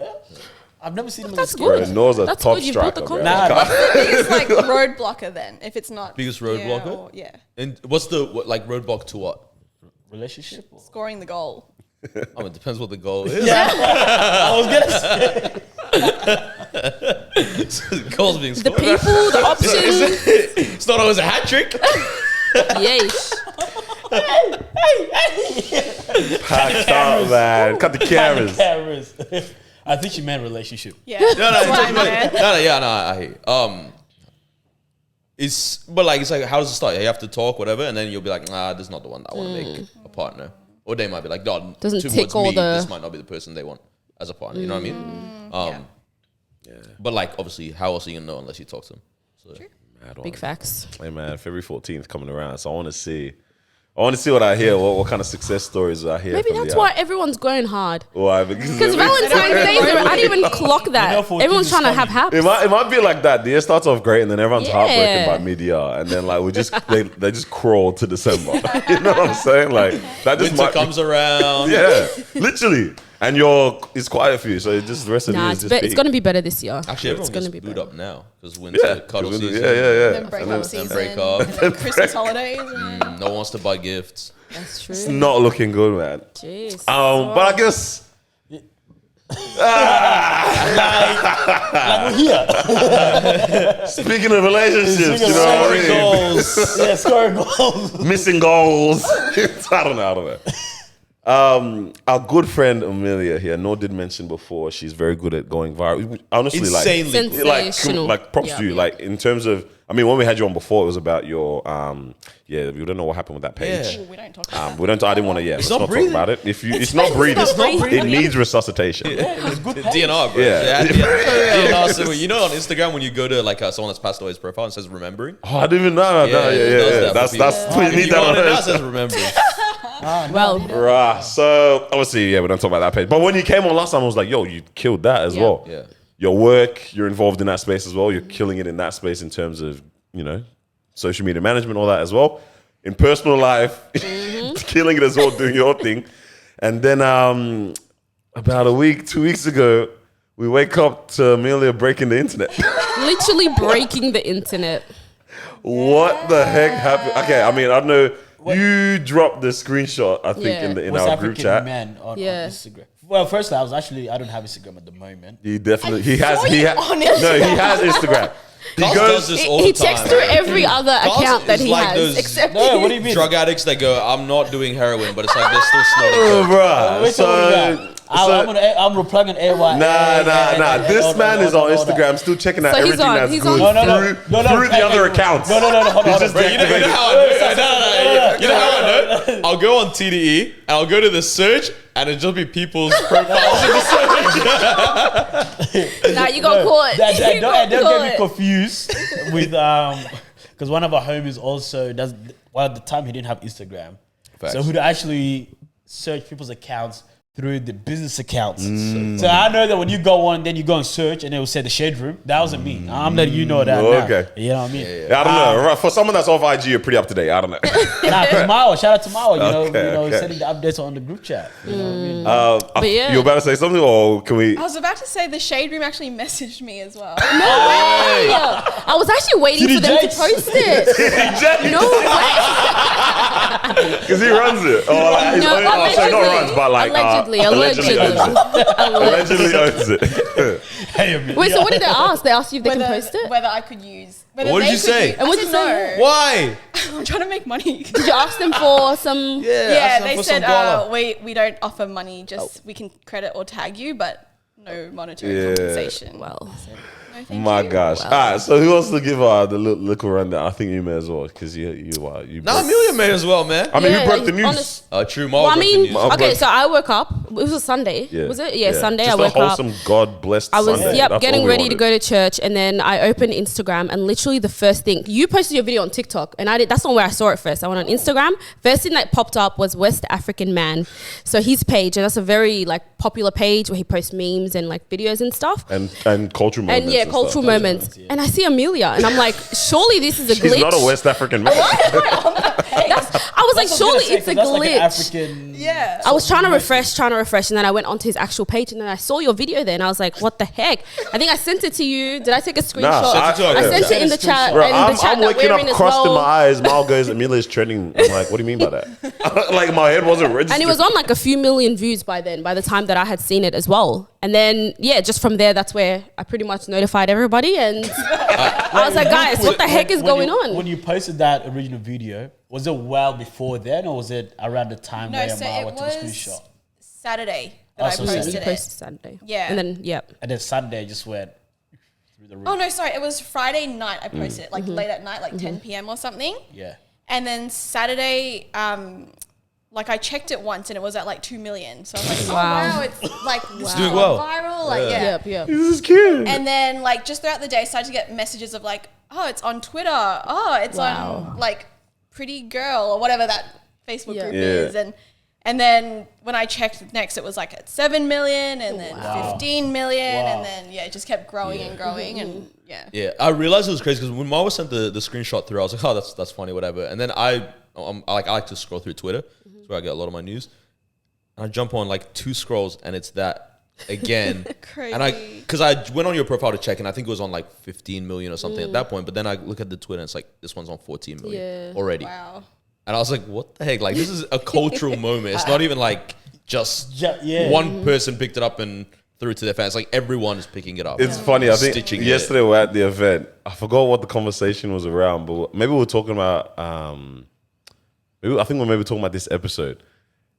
I've never seen him That's as good. Bro, Noah's a That's top good. You built the striker, bro. confidence. Biggest like roadblocker then, if it's not Biggest roadblocker? Yeah, And what's the roadblock to what? relationship. Or? scoring the goal. I mean, it depends what the goal is. I was gonna say. Goals being The scored. people, the options. It's not always a hat trick. Yeesh. Packed up, man. Cut the cameras. Cameras. I think she meant relationship. Yeah, No, that's what I meant. I hear you. It's like how does it start? You have to talk, whatever, and then you'll be like, nah, this is not the one that I want to make a partner. Or they might be like, God, Doesn't towards tick all me, the- this might not be the person they want as a partner. You know what I mean? But like, obviously, how else are you gonna know unless you talk to them? So. Big facts. Hey man, February 14th coming around, so I want to see what I hear. What kind of success stories I hear? Maybe from that's the why everyone's going hard. Why? Because Valentine's Day, I didn't even clock that. You know, 14 Everyone's is trying to coming. have haps. It might be like that. The year starts off great, and then everyone's Yeah. heartbroken by mid-year, and then like they just crawl to December. You know what I'm saying? Like that just Winter might comes around. yeah, literally. And it's quiet for you, so just the rest of the year Nah, is it's just going to be better this year. Actually, it's everyone going gets to be booed better. up now because winter yeah, cuddle season. yeah. Then break up season, break up. and then Christmas holidays. No one wants to buy gifts. That's It's true. not looking good, man. Jeez. But I guess Like we're here. speaking of relationships, you know what I mean? goals. Yeah, scoring goals. Missing goals. I don't know. Our good friend Amelia here, Noor did mention before, she's very good at going viral. Honestly, Insanely. Sensational. like props to you. Like in terms of, I mean, when we had you on before, it was about your, we don't know what happened with that page. Yeah. We don't talk about We don't. I didn't want to. Yeah, let's not not talk breathing. about it. It's not breathing. It's not breathing. It needs resuscitation. DNR, bro. Yeah. DNR. So you know, on Instagram, when you go to like someone that's passed away's profile and says remembering. Oh, I didn't even know. it does that for That's people. we need You that go on on it now, it hers. says remembering. Well, Right. So obviously, yeah, we don't talk about that page. But when you came on last time, I was like, yo, you killed that as well. Yeah. Your work, you're involved in that space as well. You're killing it in that space in terms of, social media management, all that as well. In personal life, killing it as well, doing your thing. And then about 2 weeks ago, we wake up to Amelia breaking the internet. literally breaking the internet. What the heck happened? Okay, I mean, I don't know. You dropped the screenshot, I think, Yeah. in West our group African chat. man on Yeah. Instagram. Well, first I don't have Instagram at the moment. He definitely he saw has you on Instagram. no, he has Instagram. He Carl goes does this all He the time. checks through every other account that is he like has, those- except No, what do you mean? Drug addicts that go, I'm not doing heroin, but it's like they're still Oh, snorting. bruh. Wait till we got- I'm replugging AY. Nah. This man is on Instagram still checking out So he's everything on- that's he's good on- through the other accounts. No, hold on. just Bro, you know how I know? You know how I know? I'll go on TDE and I'll go to the search and it'll just be people's profiles in the search. Nah, you got caught. You got Don't get me caught. confused with because one of our homies also does. Well, at the time he didn't have Instagram, Facts. so he'd actually search people's accounts through the business accounts. So I know that when you go on, then you go and search, and it will say the shade room. That wasn't me. I'm letting you know that. Okay. Now. You know what I mean? Yeah, I don't know. For someone that's off IG, you're pretty up to date. I don't know. Nah, 'cause Mao, shout out to Mao. Okay. Sending the updates on the group chat. You know what I mean? But yeah. You were about to say something, or can we? I was about to say the shade room actually messaged me as well. No way! I was actually waiting for them to Jakes. post it. No way! Because he runs it. Oh, like, No, sorry, not allegedly. runs, but like Allegedly. allegedly owns it. Hey, Amelia. Wait, so what did they ask? They asked you if they can post it? Whether I could use. Whether What did they you could say? use- And I what'd said you say? no. Why? I'm trying to make money. Did you ask them for some? Yeah, they for said some guala. we don't offer money. Just we can credit or tag you, but no monetary Yeah. compensation. Well, No, thank My you. gosh. All right, so who wants to give the little rundown? I think you may as well, because you No, broke- Amelia may as well, man. I mean, Yeah, who broke the like, news? honest- True. well, I mean, I'll okay, break- so I woke up. It was a Sunday. Yeah. Was it? Yeah, Sunday. Just I woke a up. wholesome, God-blessed I was Sunday. yep That's getting all we ready to wanted. go to church, and then I opened Instagram, and literally the first thing you posted your video on TikTok, and I did. That's not where I saw it first. I went on Instagram. First thing that popped up was West African Man, so his page, and that's a very like popular page where he posts memes and like videos and stuff. And cultural moments. And yeah, stuff. cultural moments. And I see Amelia, and I'm like, surely this is a glitch. He's not a West African man. I was like, surely it's a That's like an glitch. African. Yeah. I was trying to refresh, and then I went onto his actual page, and then I saw your video there, and I was like, "What the heck?" I think I sent it to you. Did I take a screenshot? Nah, I sent it in the chat, Bro, and I'm the chat that waking we're up in as crusting well. my eyes. Mal goes, Amelia's trending. I'm like, what do you mean by that? Like, my head wasn't registered. And it was on like a few million views by then, by the time that I had seen it as well. And then, yeah, just from there, that's where I pretty much notified everybody. And I was like, guys, what the heck is going on? When you posted that original video, was it well before then, or was it around the time No, where so Mao it went to the was screenshot? Saturday Oh, that I so You posted posted it. Saturday. Yeah. And then, yep. And then Sunday just went through the roof. Oh no, sorry, it was Friday night. I posted it like late at night, like 10 p.m. or something. Yeah. And then Saturday, like I checked it once and it was at like 2 million. So I was like, Wow. oh wow, it's like It's doing well. viral. Like yeah. Yep, yep. This is cute. And then like just throughout the day, I started to get messages of like, oh, it's on Twitter. Oh, it's Wow. on like Pretty Girl or whatever that Facebook Yeah. group Yeah. is. And then when I checked next, it was like at 7 million and then 15 million. Wow. And then, yeah, it just kept growing and growing. And yeah. Yeah, I realized it was crazy because when Marwa sent the screenshot through, I was like, oh, that's funny, whatever. And then I like to scroll through Twitter. That's where I get a lot of my news. And I jump on like 2 scrolls and it's that again. Crazy. And because I went on your profile to check and I think it was on like 15 million or something at that point. But then I look at the Twitter and it's like, this one's on 14 million Yeah. already. Wow. And I was like, what the heck? Like, this is a cultural moment. It's not even like just Yeah. one person picked it up and threw it to their fans. Like, everyone is picking it up. It's funny. I think Stitching it. yesterday we were at the event. I forgot what the conversation was around, but maybe we were talking about. I think we were maybe talking about this episode.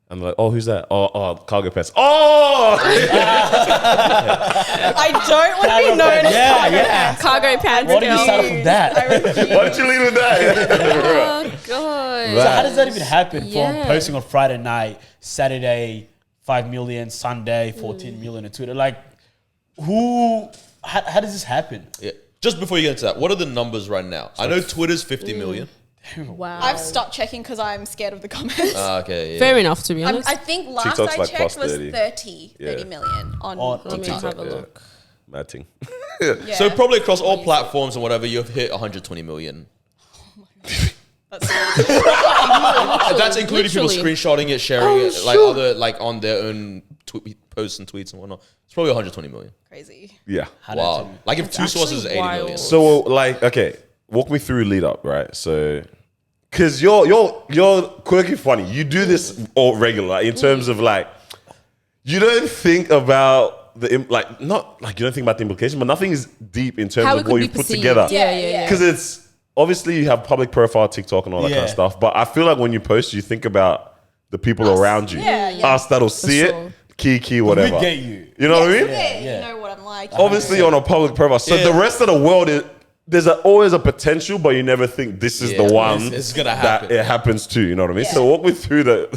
And like, oh, who's that? Oh, cargo pants. Oh, I don't want to be known as Yeah, cargo yeah. pants. Cargo pants. Why did you girl. start off with that? I refuse. why don't you leave with that? Oh, God. So how does that even happen? Yeah. From posting on Friday night, Saturday 5 million, Sunday 14 million on Twitter. Like, how does this happen? Yeah. Just before you get into that, what are the numbers right now? I know Twitter's 50 million. Wow. I've stopped checking because I'm scared of the comments. Okay, yeah. Fair enough, to be honest. I think last TikTok's I like checked plus was 30. 30 Yeah. million on On Let me TikTok. have a yeah. look. Mad thing. Yeah. So probably across all platforms and whatever, you've hit 120 million. That's including people Literally. screenshotting it, sharing it, like other like on their own posts and tweets and whatnot. It's probably 120 million. Crazy. Yeah. Wow. Like if two sources is 80 wild. million. So like, okay, walk me through lead up, right? So, because you're quirky funny. You do this all regular like, in terms of like, you don't think about not like you don't think about the implications, but nothing is deep in terms How it of could what be you put perceived. together. Yeah. Because it's obviously you have public profile, TikTok, and all that kind of Yeah. stuff. But I feel like when you post, you think about the people around you, Yeah. us that'll see sure. it, key, whatever. We get you. You know what I mean? Yeah, you know what I'm like. Obviously on a public profile. So Yeah. the rest of the world there's always a potential, but you never think this is Yeah, the one it's gonna that happen. it happens to. You know what I mean? Yeah. So walk me through Cause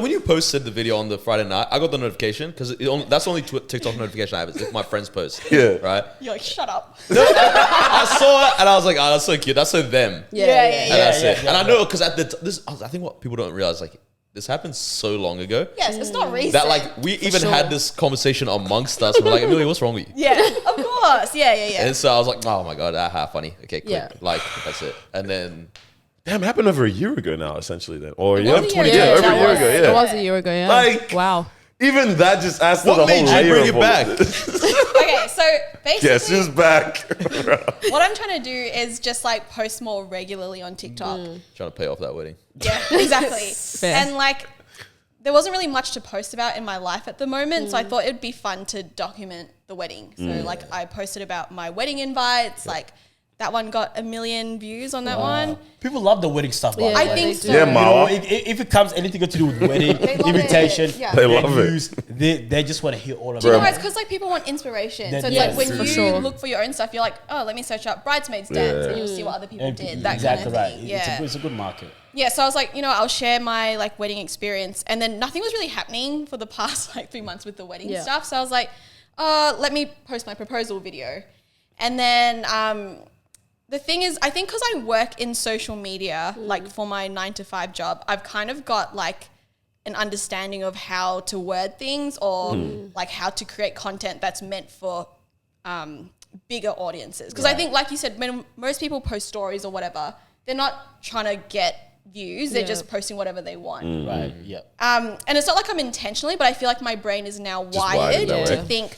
when you posted the video on the Friday night, I got the notification because that's the only TikTok notification I have. Is if my friends post. Yeah. Right. You're like, shut up. I saw it and I was like, oh, that's so cute. That's so them. Yeah. And that's it. And I know because I think what people don't realize, like, this happened so long ago Yes, it's not recent. that like we even had this conversation amongst us. We're like, Amelia, what's wrong with you? Yeah, of course. Yeah. And so I was like, oh my god, funny. Okay, cool. Yeah. Like that's it. And then Damn, it happened over a year ago now, essentially. Then, or was yeah, a year 20 ago. over That a year was- ago. It Yeah, was a year ago, yeah. Like- wow. even that just adds to what the made whole you layer bring of it all back? this. Okay, so basically, Guess who's back? what I'm trying to do is just like post more regularly on TikTok. Trying to pay off that wedding. Yeah, exactly. Fair. And like, there wasn't really much to post about in my life at the moment, so I thought it'd be fun to document the wedding. So like, I posted about my wedding invites. Like, that one got 1 million views on that one. People love the wedding stuff. By the I way. think so. Yeah, You know, Mama. if it comes anything to do with wedding, love invitation, it. Yeah. They love it. views, they just want to hear all of You it. know, it's because like people want inspiration. That- So it's yeah, like when for you sure. look for your own stuff, you're like, oh, let me search up bridesmaids dance, and you'll see what other people did. That exactly kind of right. thing. It's Yeah. it's a good market. Yeah, so I was like, you know, I'll share my like wedding experience, and then nothing was really happening for the past like 3 months with the wedding Yeah. stuff. So I was like, let me post my proposal video, and then the thing is, I think because I work in social media, like for my 9-to-5 job, I've kind of got like an understanding of how to word things or like how to create content that's meant for bigger audiences. Because I think, like you said, when most people post stories or whatever, they're not trying to get views; they're just posting whatever they want. Right. Yeah. And it's not like I'm intentionally, but I feel like my brain is now wired wired that to way. think,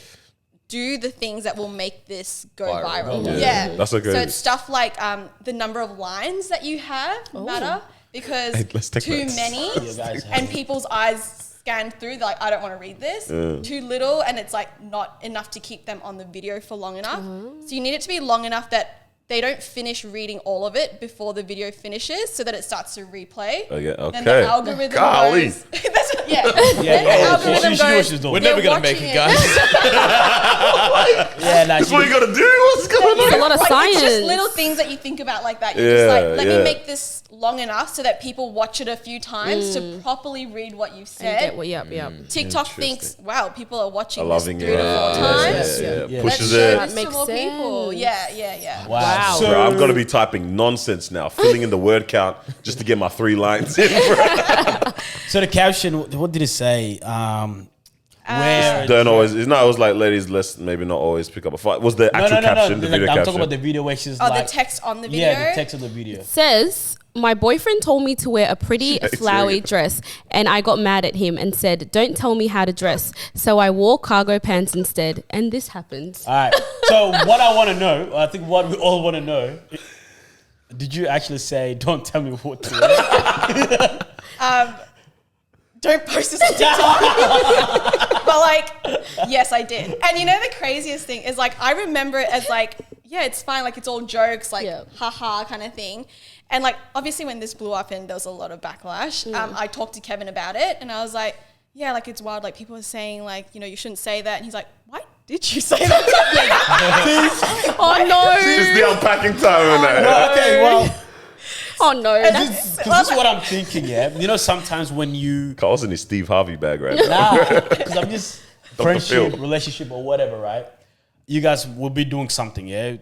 do the things that will make this go Viral. viral. Yeah. Yeah. That's okay. So it's stuff like the number of lines that you have matter because Hey, let's take too notes. many You guys have and people's eyes scan through, they're like, I don't want to read this. Too little, and it's like not enough to keep them on the video for long enough. So you need it to be long enough that they don't finish reading all of it before the video finishes, so that it starts to replay. Okay, Then the okay. algorithm Golly. goes. That's what, yeah. Yeah, Then the yeah, algorithm she knew what goes. she was doing. We're "They're never gonna make watching it, guys. Yeah, like That's what you gotta do. What's going It's a on? lot of Like, science. it's just little things that you think about like that. You're just Yeah, like, let yeah. me make this long enough so that people watch it a few times to properly read what you've And said. get what, yep. TikTok thinks, wow, people are watching this Loving 3 it. to 4 times. yeah. Let's Pushes share it. this to Makes more people. sense. Yeah. wow. So, Bro, I've got to be typing nonsense now, filling in the word count just to get my 3 lines in. so the caption, what did it say? Where Don't always. It's not. It was like, ladies, let's maybe not always pick up a fight. Was the actual caption the Like, video I'm caption? talking about the video where she's Oh, like, the text on the video? yeah, the text of the video. Says, my boyfriend told me to wear a pretty flowery serious. dress and I got mad at him and said, don't tell me how to dress. So I wore cargo pants instead. And this happened. All right. So what I want to know, I think what we all want to know, did you actually say, don't tell me what to wear? Don't post this on TikTok. But like, yes, I did. And you know the craziest thing is like, I remember it as like, yeah, it's fine. Like it's all jokes, like haha kind of thing. And like, obviously when this blew up and there was a lot of backlash, I talked to Kevin about it and I was like, yeah, like it's wild. Like people are saying like, you know, you shouldn't say that. And he's like, why did you say that? Oh no. It's the unpacking time and that. Okay, well, Oh no. this is what I'm thinking, yeah. You know, sometimes when you, Carl's in his Steve Harvey bag right now. because I'm just friendship, relationship or whatever, right? You guys will be doing something, yeah?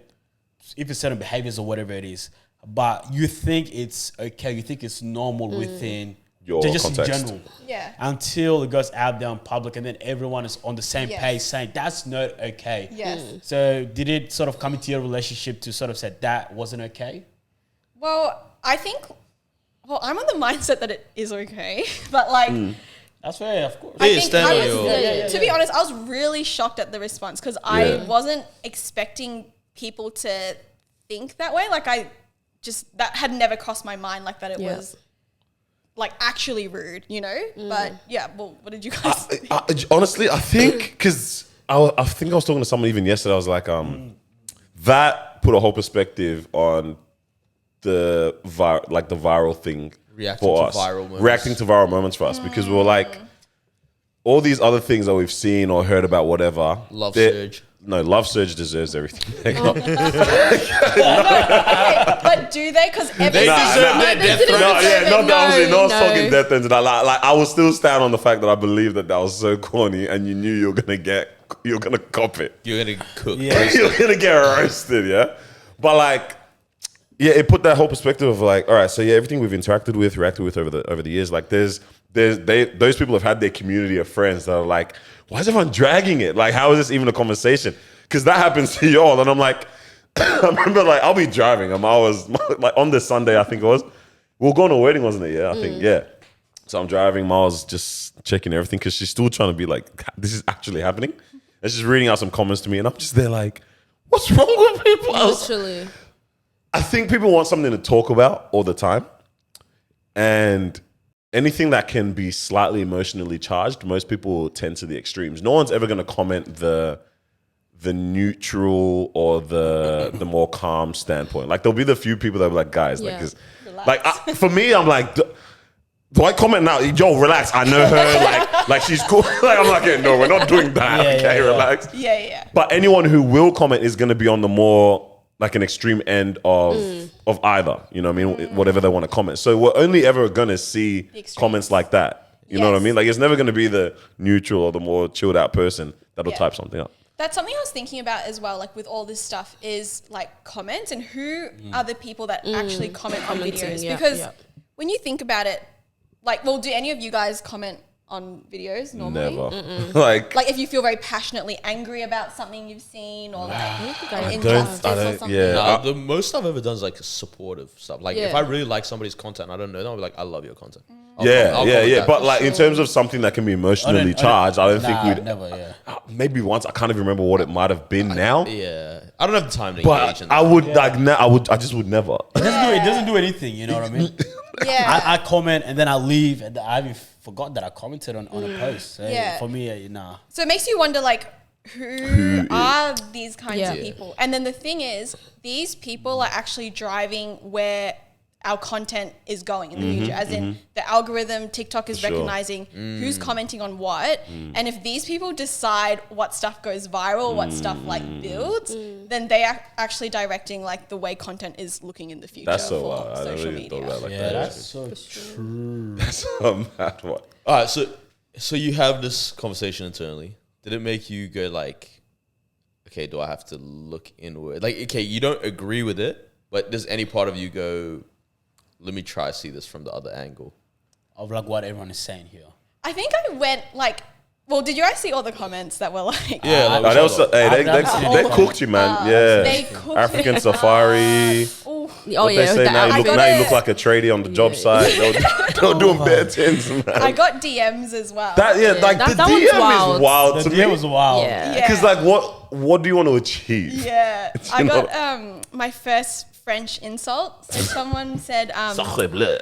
If it's certain behaviors or whatever it is. But you think it's okay, you think it's normal within Your just context. in general. Yeah. Until it goes out there in public and then everyone is on the same Yes. page saying that's not okay. Yes. So did it sort of come into your relationship to sort of say that wasn't okay? Well, I think, I'm on the mindset that it is okay. But like, That's fair, of course. I Yeah, think stand I on was, your- to be honest, I was really shocked at the response because I wasn't expecting people to think that way. Like that had never crossed my mind like that it was like actually rude, you know? But yeah, well, what did you guys think? Honestly, I think because I think I was talking to someone even yesterday. I was like, that put a whole perspective on the viral thing Reacting for to us. viral moments. Reacting to viral moments for us because we were like, all these other things that we've seen or heard about, whatever. Love they're- surge. No, Love Surge deserves everything. Okay, but do they? Because They every deserve No, their they death didn't throes. No, yeah, not that obviously, no one's no. talking death ends. Like I will still stand on the fact that I believe that was so corny, and you knew you're gonna cop it. You're gonna cook. Yeah. You're gonna get roasted, yeah. But like, yeah, it put that whole perspective of like, all right, so yeah, everything we've reacted with over the years, like those people have had their community of friends that are like, why is everyone dragging it? Like, how is this even a conversation? Because that happens to y'all, and I'm like, I remember like I'll be driving, and I was like on this Sunday, I think it was, we were going to a wedding, wasn't it? Yeah, I think yeah. So I'm driving, Miles just checking everything because she's still trying to be like, this is actually happening, and she's reading out some comments to me, and I'm just there like, what's wrong with people? Literally. I think people want something to talk about all the time. And anything that can be slightly emotionally charged, most people tend to the extremes. No one's ever going to comment the neutral or the more calm standpoint. Like there'll be the few people that are like, guys, for me, I'm like, do I comment now? Yo, relax. I know her. Like she's cool. Like I'm like, yeah, no, we're not doing that. Relax. Yeah. But anyone who will comment is going to be on the more like an extreme end of either, you know what I mean? Whatever they want to comment. So we're only ever going to see comments like that. You know what I mean? Like it's never going to be the neutral or the more chilled out person that'll type something up. That's something I was thinking about as well, like with all this stuff is like comments and who are the people that actually comment on videos. Because when you think about it, like, well, do any of you guys comment on videos normally? Never. Like if you feel very passionately angry about something you've seen or like an injustice or something. The most I've ever done is like supportive stuff. Like if I really like somebody's content, I don't know them, I'll be like, I love your content. Yeah. But like in terms of something that can be emotionally charged, I don't think we'd never. Maybe once. I can't even remember what it might have been now. Yeah, I don't have the time to But engage in that. I would. I just would never. It doesn't do anything. You know what I mean? Yeah. I comment and then I leave, and I even forgot that I commented on a post. So for me, nah. So it makes you wonder, like, who are these kinds of people? And then the thing is, these people are actually driving where our content is going in the future. As in, the algorithm, TikTok is recognizing who's commenting on what. And if these people decide what stuff goes viral, what stuff like builds, then they are actually directing like the way content is looking in the future. That's so for wild. I social never even media. thought about it like Yeah, that. that's so true. That's a mad one. All right, so you have this conversation internally. Did it make you go like, okay, do I have to look inward? Like, okay, you don't agree with it, but does any part of you go, let me try see this from the other angle? Of like what everyone is saying here. I think I went like, well, did you guys see all the comments that were like, Yeah, They cooked you, man. they cooked African it. safari. Oh What yeah, they say with the now, algorithm. you look like a tradie on the job site. They're doing bare tins, man. I got DMs as well. Like that the one's DM wild. is wild The to DM me. was wild. Yeah. Because like, what do you want to achieve? Yeah. I You got my first French insult. So someone said Sacre bleu.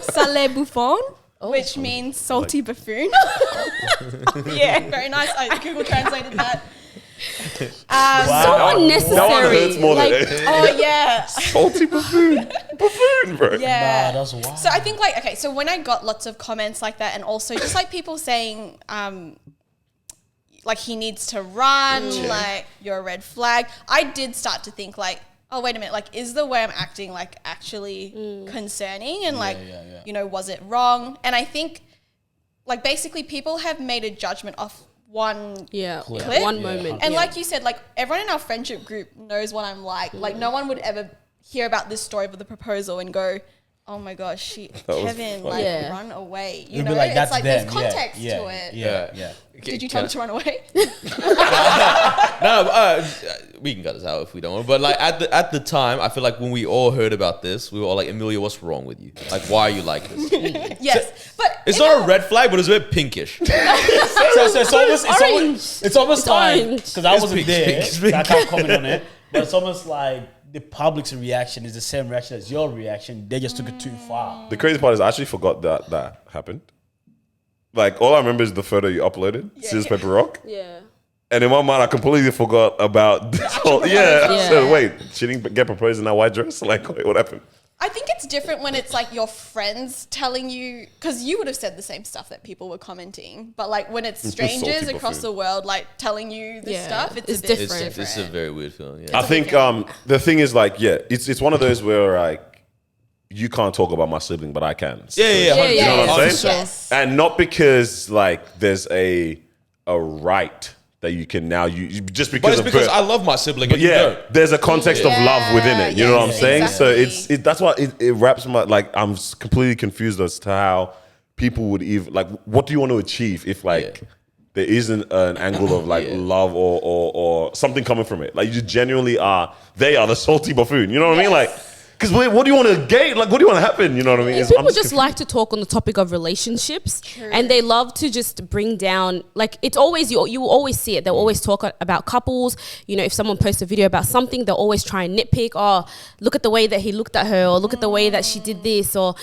"Sale bouffon," which means salty buffoon. Yeah, very nice. I Google translated that. So That one unnecessary. hurts more than Oh yeah. salty buffoon, Yeah. bro. Nah, that's wild. So I think like, okay, so when I got lots of comments like that, and also just like people saying, like he needs to run, like you're a red flag, I did start to think like, oh, wait a minute, like is the way I'm acting like actually concerning, and like, you know, was it wrong? And I think like basically people have made a judgment off one clip. One moment. And like you said, like everyone in our friendship group knows what I'm like. Like no one would ever hear about this story of the proposal and go, oh my gosh, Kevin, like run away. You You'd know, be like, it's that's like them. there's context yeah, to it. Yeah. Did you tell him to run away? No, we can cut this out if we don't want. But like at the time, I feel like when we all heard about this, we were all like, Amelia, what's wrong with you? Like, why are you like this? Yes, but It's not a red flag, but it's a bit pinkish. So it's almost like, orange. because I wasn't pink, there, it's so I can't comment on it. But it's almost like the public's reaction is the same reaction as your reaction. They just took it too far. The crazy part is I actually forgot that happened. Like all I remember is the photo you uploaded, Scissors Paper Rock. Yeah. And in my mind, I completely forgot about this whole. I said, wait, she didn't get proposed in that white dress? Like, wait, what happened? I think it's different when it's like your friends telling you, because you would have said the same stuff that people were commenting, but like when it's strangers Salty across buffoon. the world like telling you this stuff, it's a bit different. It's a very weird feeling. Yeah. I think the thing is like, it's one of those where like you can't talk about my sibling, but I can. Yeah. You know what I'm saying? Yes. And not because like there's a right that you can now use just But because it's of because birth. I love my sibling and you Yeah, don't. there's a context of love within it. You know what I'm saying? exactly. So that's why it wraps my I'm completely confused as to how people would even like. What do you want to achieve if there isn't an angle of love or something coming from it? Like you just genuinely are. They are the salty buffoon. You know what I mean? Like. Because what do you want to gain? Like, what do you want to happen? You know what I mean? People just like to talk on the topic of relationships, and they love to just bring down. Like, it's always you will always see it. They'll always talk about couples. You know, if someone posts a video about something, they'll always try and nitpick. Oh, look at the way that he looked at her, or look at the way that she did this, or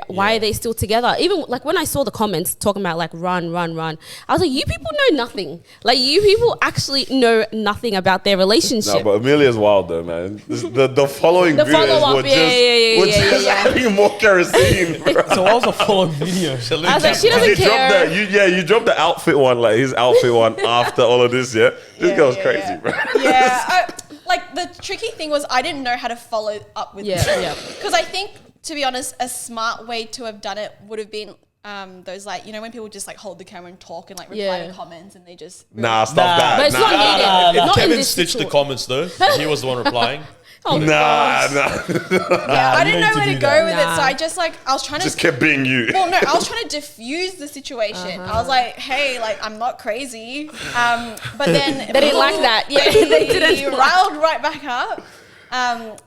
why are they still together? Even like when I saw the comments talking about like run, I was like, you people know nothing. Like, you people actually know nothing about their relationship. No, but Amelia's wild though, man. The following The videos follow-up, were just adding more kerosene. Bro. So what was the following video? I was like, she doesn't care. You dropped the outfit one, like his outfit one after all of this, yeah? This girl's crazy, bro. Yeah. Like the tricky thing was I didn't know how to follow up with it. Yeah. Because I think, to be honest, a smart way to have done it would have been those like, when people just like hold the camera and talk and like reply to comments and they just... Nah, stop that. But it's not needed. If Not in Kevin this stitched the situ- comments though, he was the one replying. Oh, Nah. Yeah, I didn't know where to go with it, so I just I was trying to... Just kept being you. Well, no, I was trying to diffuse the situation. I was like, hey, like, I'm not crazy. But then... They didn't like that. Yeah, they didn't. Riled right back up.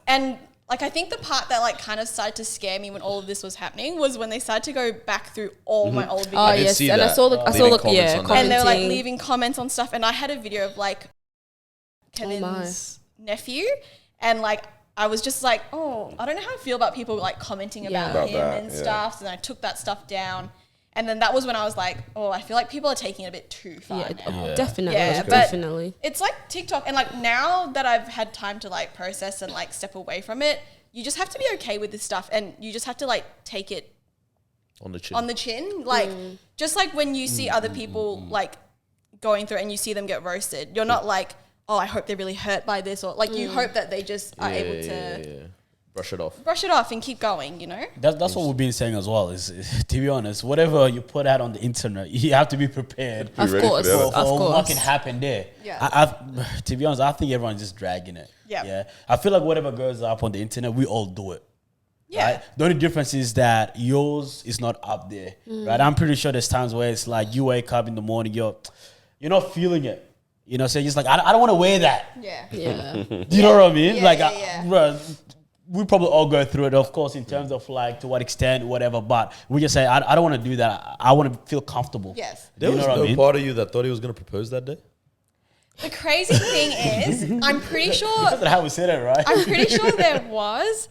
And, like, I think the part that, like, kind of started to scare me when all of this was happening was when they started to go back through all my old videos. Oh, yes. see And I that. saw the Leaving comments on that. And they were, like, commenting. leaving comments on stuff. And I had a video of, like, Kevin's nephew. And, like, I was just like, oh, I don't know how I feel about people, like, commenting about him that, and stuff. So then I took that stuff down. And then that was when I was like, oh, I feel like people are taking it a bit too far now. Definitely. Yeah, but Definitely. it's like TikTok. And, like, now that I've had time to, like, process and, like, step away from it, you just have to be okay with this stuff. And you just have to, like, take it On the chin. on the chin. Like, just like when you see other people, like, going through it and you see them get roasted, you're not like, oh, I hope they're really hurt by this. Or, like, you hope that they just are able to brush it off. brush it off and keep going, you know? That's what we've been saying as well. Is to be honest, whatever you put out on the internet, you have to be prepared Of ready for course. that? for what Of can course. happen there. Yeah. To be honest, I think everyone's just dragging it. Yeah. I feel like whatever goes up on the internet, we all do it. Yeah. Right? The only difference is that yours is not up there. Right? I'm pretty sure there's times where it's like you wake up in the morning, you're not feeling it. You know, so you're just like, I don't want to wear that. Yeah. Yeah. Do you know what I mean? Yeah, like, yeah. Bro, we probably all go through it, of course, in terms of like to what extent, whatever. But we just say, I don't want to do that. I want to feel comfortable. Yes. There You was know what no I mean? part of you that thought he was going to propose that day? The crazy thing is, I'm pretty sure... That's not how we said it, right? I'm pretty sure there was,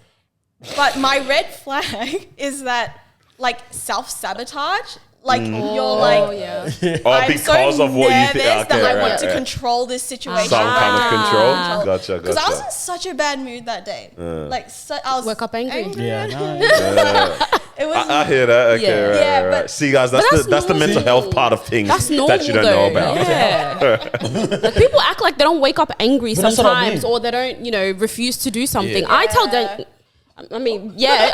but my red flag is that, like, self-sabotage. Like, you're like, yeah. Oh, I'm because so of what you nervous think. that I want right, to right. control this situation. Some kind of control. Ah. Gotcha. Because I was in such a bad mood that day. Like, I was Woke up angry. Yeah, no, It was I hear that. Okay, Yeah. right, Yeah, right, but- right. See, guys, that's But the mental normal. health part of things That's normal, that you don't know though. about. Yeah. Like, people act like they don't wake up angry But that's what I sometimes, mean. or they don't, refuse to do something. Yeah. I tell them, I mean, yeah,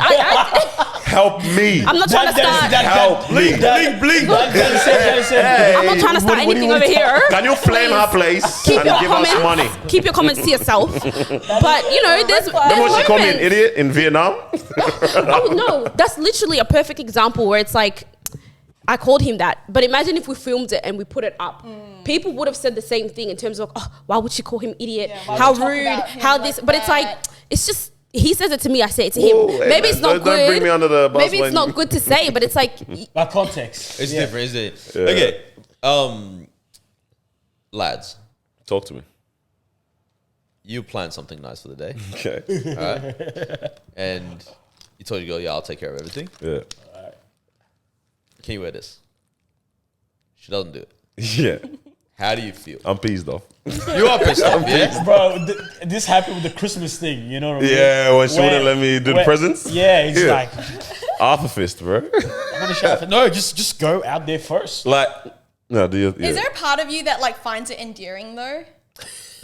Help me. I'm not trying to start. Help me. blink. I'm not trying to start anything over here. Can you flame her place Keep and your give us money? comments. Keep your comments to yourself. But there's Remember when she called me an moments. idiot in Vietnam? Oh no, that's literally a perfect example where it's like, I called him that. But imagine if we filmed it and we put it up. People would have said the same thing in terms of, oh, why would she call him idiot? why How would you talk rude? about him How like this? But it's like, that? it's just, he says it to me, I say it to him. Whoa, hey, Maybe man, it's not don't good. bring me under the bus Maybe it's when not you- good to say, but it's like, By context. It's different, isn't it? Okay. Lads, Talk to me. you planned something nice for the day. Okay. All right? And you told your girl, yeah, I'll take care of everything. Yeah. Can you wear this? She doesn't do it. Yeah. How do you feel? I'm peased off. You are pissed off, yeah? Bro, this happened with the Christmas thing, you know what I mean? Yeah, when she wouldn't let me do the when- presents? Yeah, he's Yeah. like, Arthur fist, bro. I'm gonna shout. No, just go out there first. Like, no, do you? Yeah. Is there a part of you that like finds it endearing though?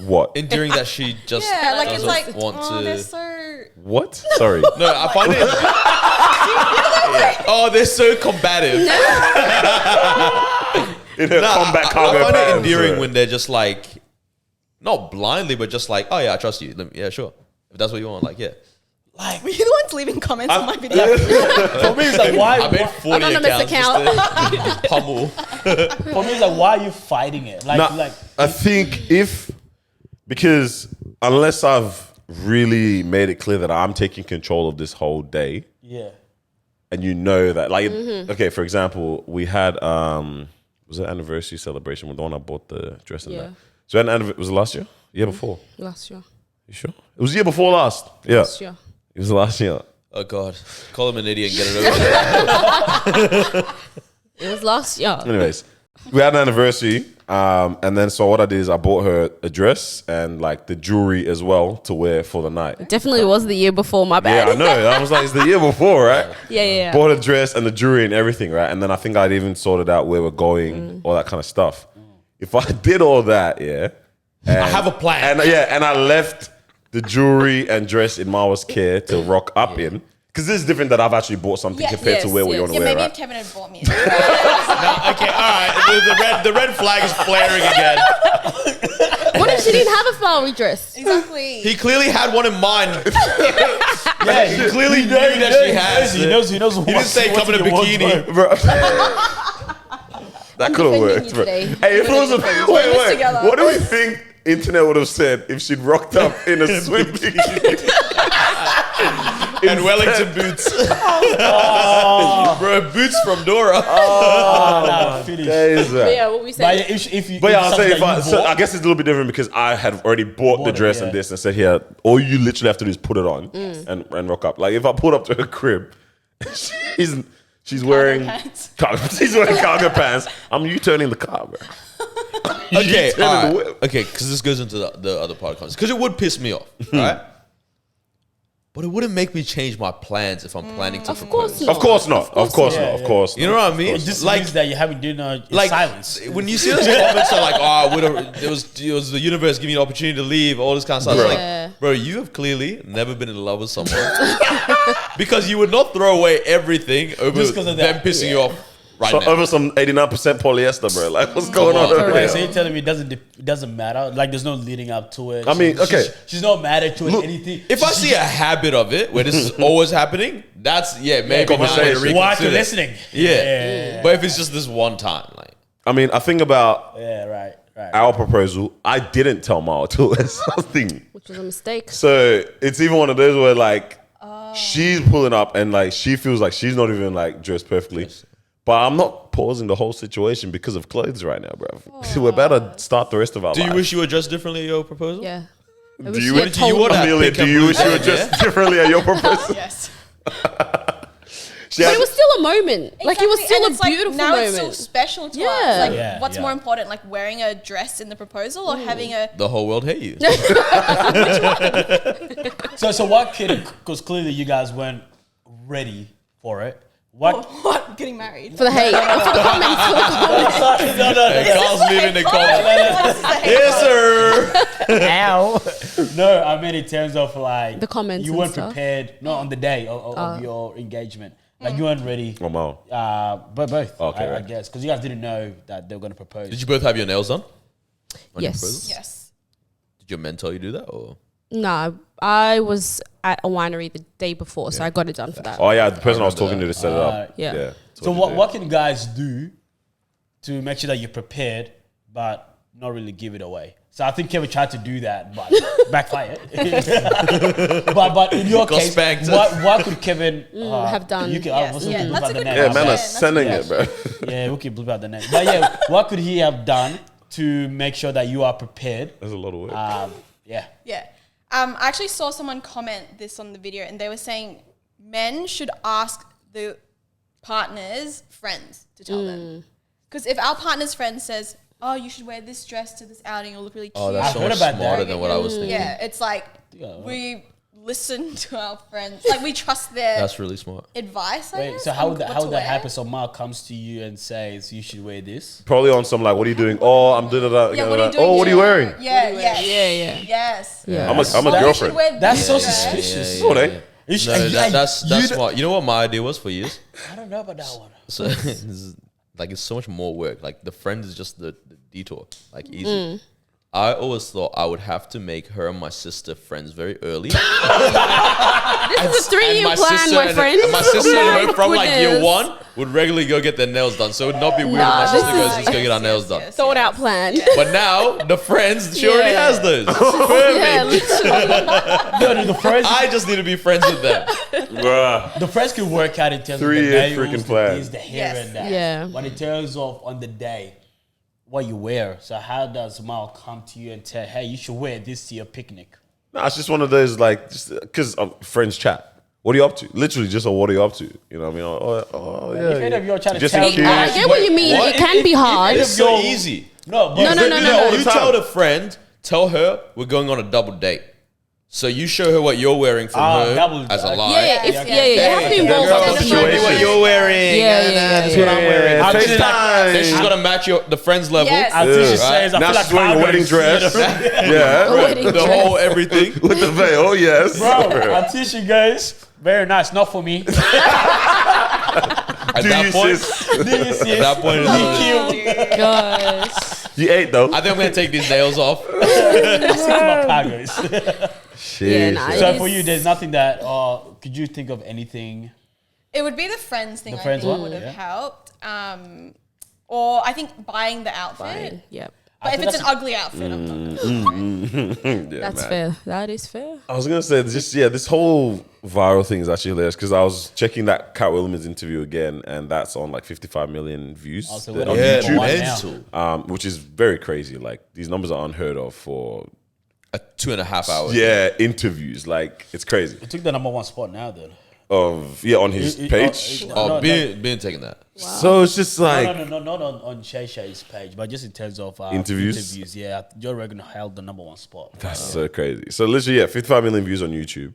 What? Enduring that she just Yeah, like it's doesn't like, want oh, they're to... so... What? Sorry. No, I find it... Oh, they're so combative. in her combat cargo I find it pants, endearing right? when they're just like, not blindly, but just like, oh yeah, I trust you. Yeah, sure. If that's what you want, like, yeah. Like, Were you the ones leaving comments on my video? for me, it's like, why? I made 40 Anonymous accounts just to pummel. For me, it's like, why are you fighting it? Like, Nah, I think because unless I've really made it clear that I'm taking control of this whole day, yeah. and you know that, like, okay, for example, we had was it anniversary celebration with the one I bought the dress in that. So was it last year? Year before? Last year. You sure? It was the year before last. Yeah, Last year. it was last year. Oh God, call him an idiot and get it over. It was last year. Anyways, we had an anniversary, and then so what I did is I bought her a dress and like the jewelry as well to wear for the night. Definitely was the year before, my bad. Yeah, I know. I was like, it's the year before, right? Yeah. Bought a dress and the jewelry and everything, right? And then I think I'd even sorted out where we're going, all that kind of stuff. If I did all that, yeah, I have a plan. and I left the jewelry and dress in Marwa's care to rock up in. Because this is different that I've actually bought something Yes, compared to yes, where we yes. want to Yeah, wear, maybe right? if Kevin had bought me. Okay, all right. The red flag is flaring again. What if she didn't have a flowery dress? Exactly. He clearly had one in mind. Yeah, He clearly knew that she has. He knows. He didn't say come in a bikini. Bro. That could have defending worked. you Bro. today. Hey, if it was wait. together. What do we think internet would have said if she'd rocked up in a swim bikini? And Wellington boots. Bro, boots from Dora. Finish. Days, But yeah, what we But said. yeah, if you, But yeah, I'll something say that you so I bought, guess it's a little bit different because I had already bought the Bought it, dress yeah. and this and said, here, all you literally have to do is put it on and rock up. Like if I pulled up to her crib, she's wearing pants. she's wearing cargo pants. I'm U-turning the car, bro. Okay, U-turning all the right. whip. Okay, because this goes into the other part of context. Because it would piss me off, right? But it wouldn't make me change my plans if I'm planning to propose. course not. Of course not. Of course not. Of course not. You know what I mean? it just Like, means that you haven't dinner in like silence. when you see those comments are like, oh, it was the universe giving you the opportunity to leave, all this kind of stuff. It's Yeah. like, bro, you have clearly never been in love with someone because you would not throw away everything over Just 'cause of them that. pissing you off right So now. over some 89% polyester, bro. Like what's going on on, over Okay, there? so you're telling me it doesn't matter? Like there's no leading up to it. I mean, okay. She's not mad at you Look, or anything. If I see a habit of it where this is always happening, that's maybe now I'm gonna conversation. why are you reconsider. listening? Yeah. But if it's just this one time, like, I mean, I think about Yeah, right. our proposal. I didn't tell Mao till something. Which was a mistake. So it's even one of those where like she's pulling up and like she feels like she's not even like dressed perfectly. But I'm not pausing the whole situation because of clothes right now, bro. We're about to start the rest of our do lives. you wish you were dressed differently at your proposal? Yeah. I Do wish you, she had do you told want me. to- Amelia, Pink do and you blue wish you were shirt, dressed yeah? differently at your proposal? Yes. She But had- it was still a moment. Like it was Exactly, still and a it's like, beautiful now moment. it's so special to Yeah. us. Like, Yeah, what's yeah. more important, like wearing a dress in the proposal or having a? The whole world hate you. So what kid? Because clearly you guys weren't ready for it. What? What? Getting married? for the hate. For the comments. For the comments. no. Hey, Carl's leaving the comment. Yes, sir. Ow. No, I mean in terms of like The comments you and weren't stuff. prepared. Not on the day of your engagement. Like you weren't ready. Oh, Mao. But both. Okay, I right. guess because you guys didn't know that they were going to propose. Did you both have your nails done? On your Yes. proposal? Yes. Did your men tell you to do that? Or No, I was at a winery the day before, so I got it done for that. Oh yeah, the person I was talking to set it up. Yeah. So what can guys do to make sure that you're prepared, but not really give it away? So I think Kevin tried to do that, but backfired. but in your Got case, spanked. what could Kevin have done? You can, Yes, also yeah, bleep that's out a the good name. Yeah, question. man, I'm That's sending good. it, bro. Yeah, we can bleep out the name. But yeah, what could he have done to make sure that you are prepared? There's a lot of work. Yeah. Yeah. I actually saw someone comment this on the video, and they were saying men should ask the partner's friends to tell them. Because if our partner's friend says, "Oh, you should wear this dress to this outing; it'll look really cute." oh, that's I've so heard much about smarter that. than what I was thinking. yeah, it's like we listen to our friends, like we trust their That's really smart. advice. I Wait, guess, so how on would that, what how to would that wear. happen? So Mark comes to you and says you should wear this. Probably on some like, what are you doing? Oh, I'm doing that. Yeah, what are you doing? Oh, what are you wearing? Yeah, yeah, Yeah. yes. Yeah. I'm a Oh, you should girlfriend. wear That's this so dress. suspicious. Oh, they? You should, No, I- that's you smart. You know what my idea was for years? I don't know about that one. So this is like it's so much more work. Like the friend is just the detour, like easy. I always thought I would have to make her and my sister friends very early. This is a 3-year plan, my friend. And my sister and her from like year Goodness. 1 would regularly go get their nails done. So it would not be weird if my sister goes, let's go get our nails done. Thought out plan. But now the friends, she already Yeah. has those. Yeah, Perfect. literally. No, the friends, I just need to be friends with them. Bruh. the friends can work out in terms of the 3-year nails, freaking the plan. this, the hair, Yes. and that. Yeah. But in terms of on the day, what you wear. So how does Mal come to you and tell, hey, you should wear this to your picnic? No, it's just one of those like, just because friends chat. What are you up to? Literally, just what are you up to? You know what I mean? Oh yeah. If any of you are trying to Just tell in me, case. I get what you mean. What? It can be hard. It's so easy. no, but No, no, no, no, You no. tell the friend, tell her we're going on a double date. So you show her what you're wearing from double- her as a okay. lie. Yeah, you have to Girl, involve show them. me what you're wearing. Yeah. That's what I'm wearing. Yeah, Then she's FaceTime. then she's got to match the friend's level. Yes. until she Right. says, I Now feel like she's wearing a Margaret wedding is seeing dress. it. Yeah. Wedding The dress. whole everything. With the veil. Oh yes. Bro, until she goes, very nice, not for me. At Do that you, point, sis? At that point, it's like, Gosh. You ate though. I think I'm gonna take these nails off. Yeah, nah, Shit. So it for is- you, there's nothing that, could you think of anything? It would be the friends thing. The friends I think one? would have Yeah. helped. Or I think buying the outfit. Fine. Yep. But if think it's an that's ugly outfit, I'm done. Yeah, That's man. fair. That is fair. I was gonna say this whole viral thing is actually hilarious because I was checking that Cat Williams interview again, and that's on like 55 million views so on what are Yeah, you YouTube, doing now? mental. which is very crazy. Like these numbers are unheard of for 2.5 hours. interviews. Like it's crazy. It took the number 1 spot now, then. On his page. Oh, being taking that. So it's just like No, not on Shay Shay's page, but just in terms of Interviews? Yeah, Joe Rogan held the number 1 spot. that's so crazy. So literally, 55 million views on YouTube.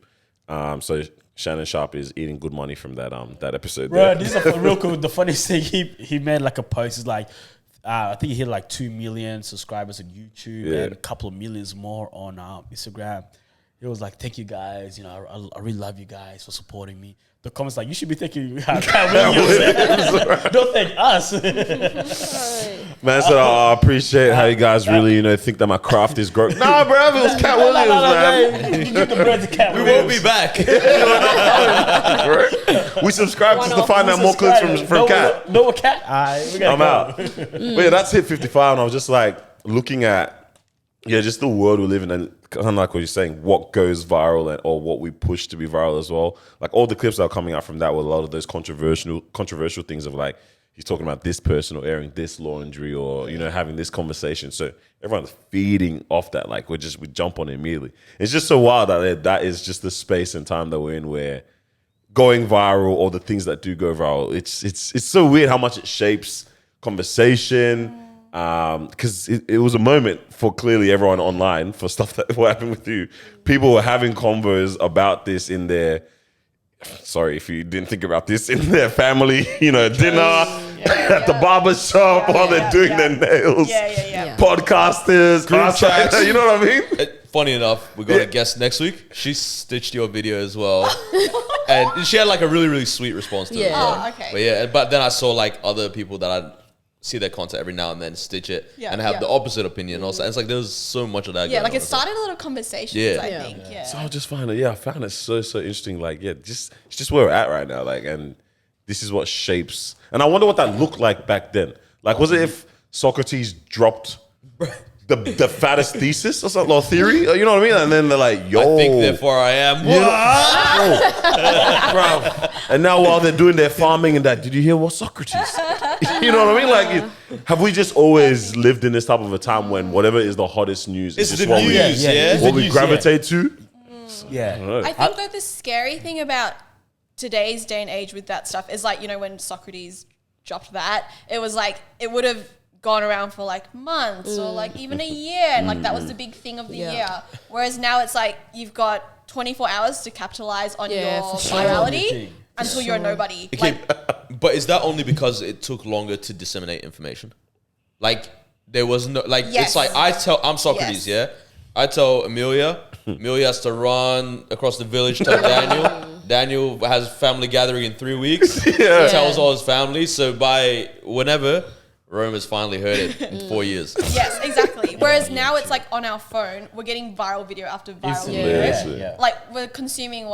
So Shannon Sharp is eating good money from that episode. Bro, there. this is real cool. The funniest thing, he made like a post. It's like, I think he hit like 2 million subscribers on YouTube and a couple of millions more on Instagram. It was like, thank you guys. You know, I really love you guys for supporting me. The comments like, you should be thanking Cat Williams. Don't thank us. Man said, I appreciate how you guys really, think that my craft is great. Nah, bro, it was Cat Williams, man. You give the bread to Cat We Williams. won't be back. We subscribe just to find out more clips from Cat. No Cat. We gotta I'm go. out. But yeah, that's hit 55, and I was just like looking at, just the world we live in, and kind of like what you're saying, what goes viral or what we push to be viral as well. Like all the clips that are coming out from that were a lot of those controversial things of like, he's talking about this person or airing this laundry or, having this conversation. So everyone's feeding off that. Like we jump on it immediately. It's just so wild that is just the space and time that we're in where going viral or the things that do go viral, it's so weird how much it shapes conversation. Because it was a moment for clearly everyone online for stuff that what happened with you. People were having convos about this in their, sorry if you didn't think about this, in their family, dinner, at the barber shop while they're doing their nails. Yeah. Podcasters, chats. you know what I mean? Funny enough, we got a guest next week. She stitched your video as well. And she had like a really, really sweet response to it. Yeah. as well. Oh, okay. But then I saw like other people that I see their content every now and then stitch it and have the opposite opinion also. And it's like there's so much of that Yeah, going like on. it started a lot of conversations, Yeah. I Yeah. think. Yeah. So I just I found it so interesting. Like, it's just where we're at right now. Like, and this is what shapes. And I wonder what that looked like back then. Like, was it if Socrates dropped the fattest thesis or something, or theory? You know what I mean? And then they're like, yo. I think, therefore I am. Bro. And now while they're doing their farming and that, did you hear what Socrates said? You know what I mean? Like, have we just always lived in this type of a time when whatever is the hottest news It's is the just what news, yeah. It's what the we news, gravitate to? Yeah. I think though the scary thing about today's day and age with that stuff is like, when Socrates dropped that, it was like, it would have gone around for like months or like even a year. And like, that was the big thing of the year. Whereas now it's like, you've got 24 hours to capitalize on Yeah, your for sure. virality until you're nobody. But is that only because it took longer to disseminate information? Like there was no Yes. it's like I'm Socrates, Yes. I tell Amelia has to run across the village, tell Daniel. Daniel has family gathering in 3 weeks. Yeah. Tells all his family. So by whenever, Rome has finally heard it in 4 years. Yes, exactly. Whereas now it's like on our phone, we're getting viral video after viral video. Yeah. Like we're consuming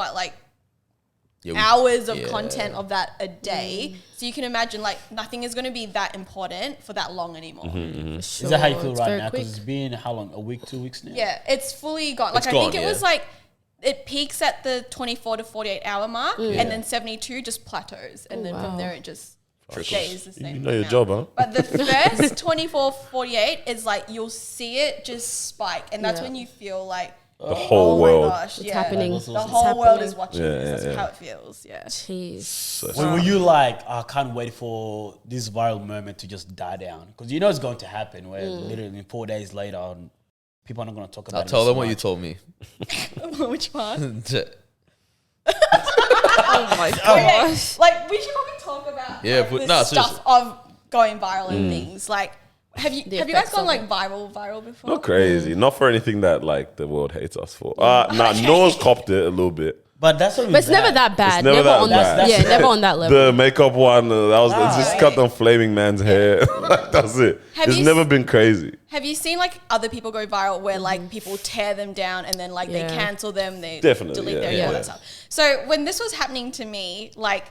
hours of content of that a day. So you can imagine like nothing is going to be that important for that long anymore. Is that how you feel right now? Because it's been how long? A week, 2 weeks now? Yeah, it's fully gone. Like It's I gone, think it was like it peaks at the 24 to 48 hour mark and then 72 just plateaus. And then from there it just stays the same. You know your amount. job, huh? But the first 24, 48 is like you'll see it just spike. And that's when you feel like The whole world. my gosh, It's happening. Like, The whole world is watching Yeah, this. That's yeah. how it feels. Yeah. Jeez. Were you like, I can't wait for this viral moment to just die down? Because you know it's going to happen where literally 4 days later, people are not going to talk about I'll it. tell so them what you much. told me. Which one? Oh my gosh. Like we should probably talk about Yeah, like, but- the no, stuff seriously. of going viral and things. Like have you guys effects gone of like it. viral before? Not crazy. Not for anything that like the world hates us for. Noah's copped it a little bit. But that's what But it's never that bad. never that on bad. that. Yeah, never on that level. The makeup one, that was it's just cut on flaming man's hair. That's it. Have It's you never s- been crazy. Have you seen like other people go viral where like people tear them down and then like Yeah. they cancel them, they Definitely, delete yeah, their yeah. all that stuff. So when this was happening to me, like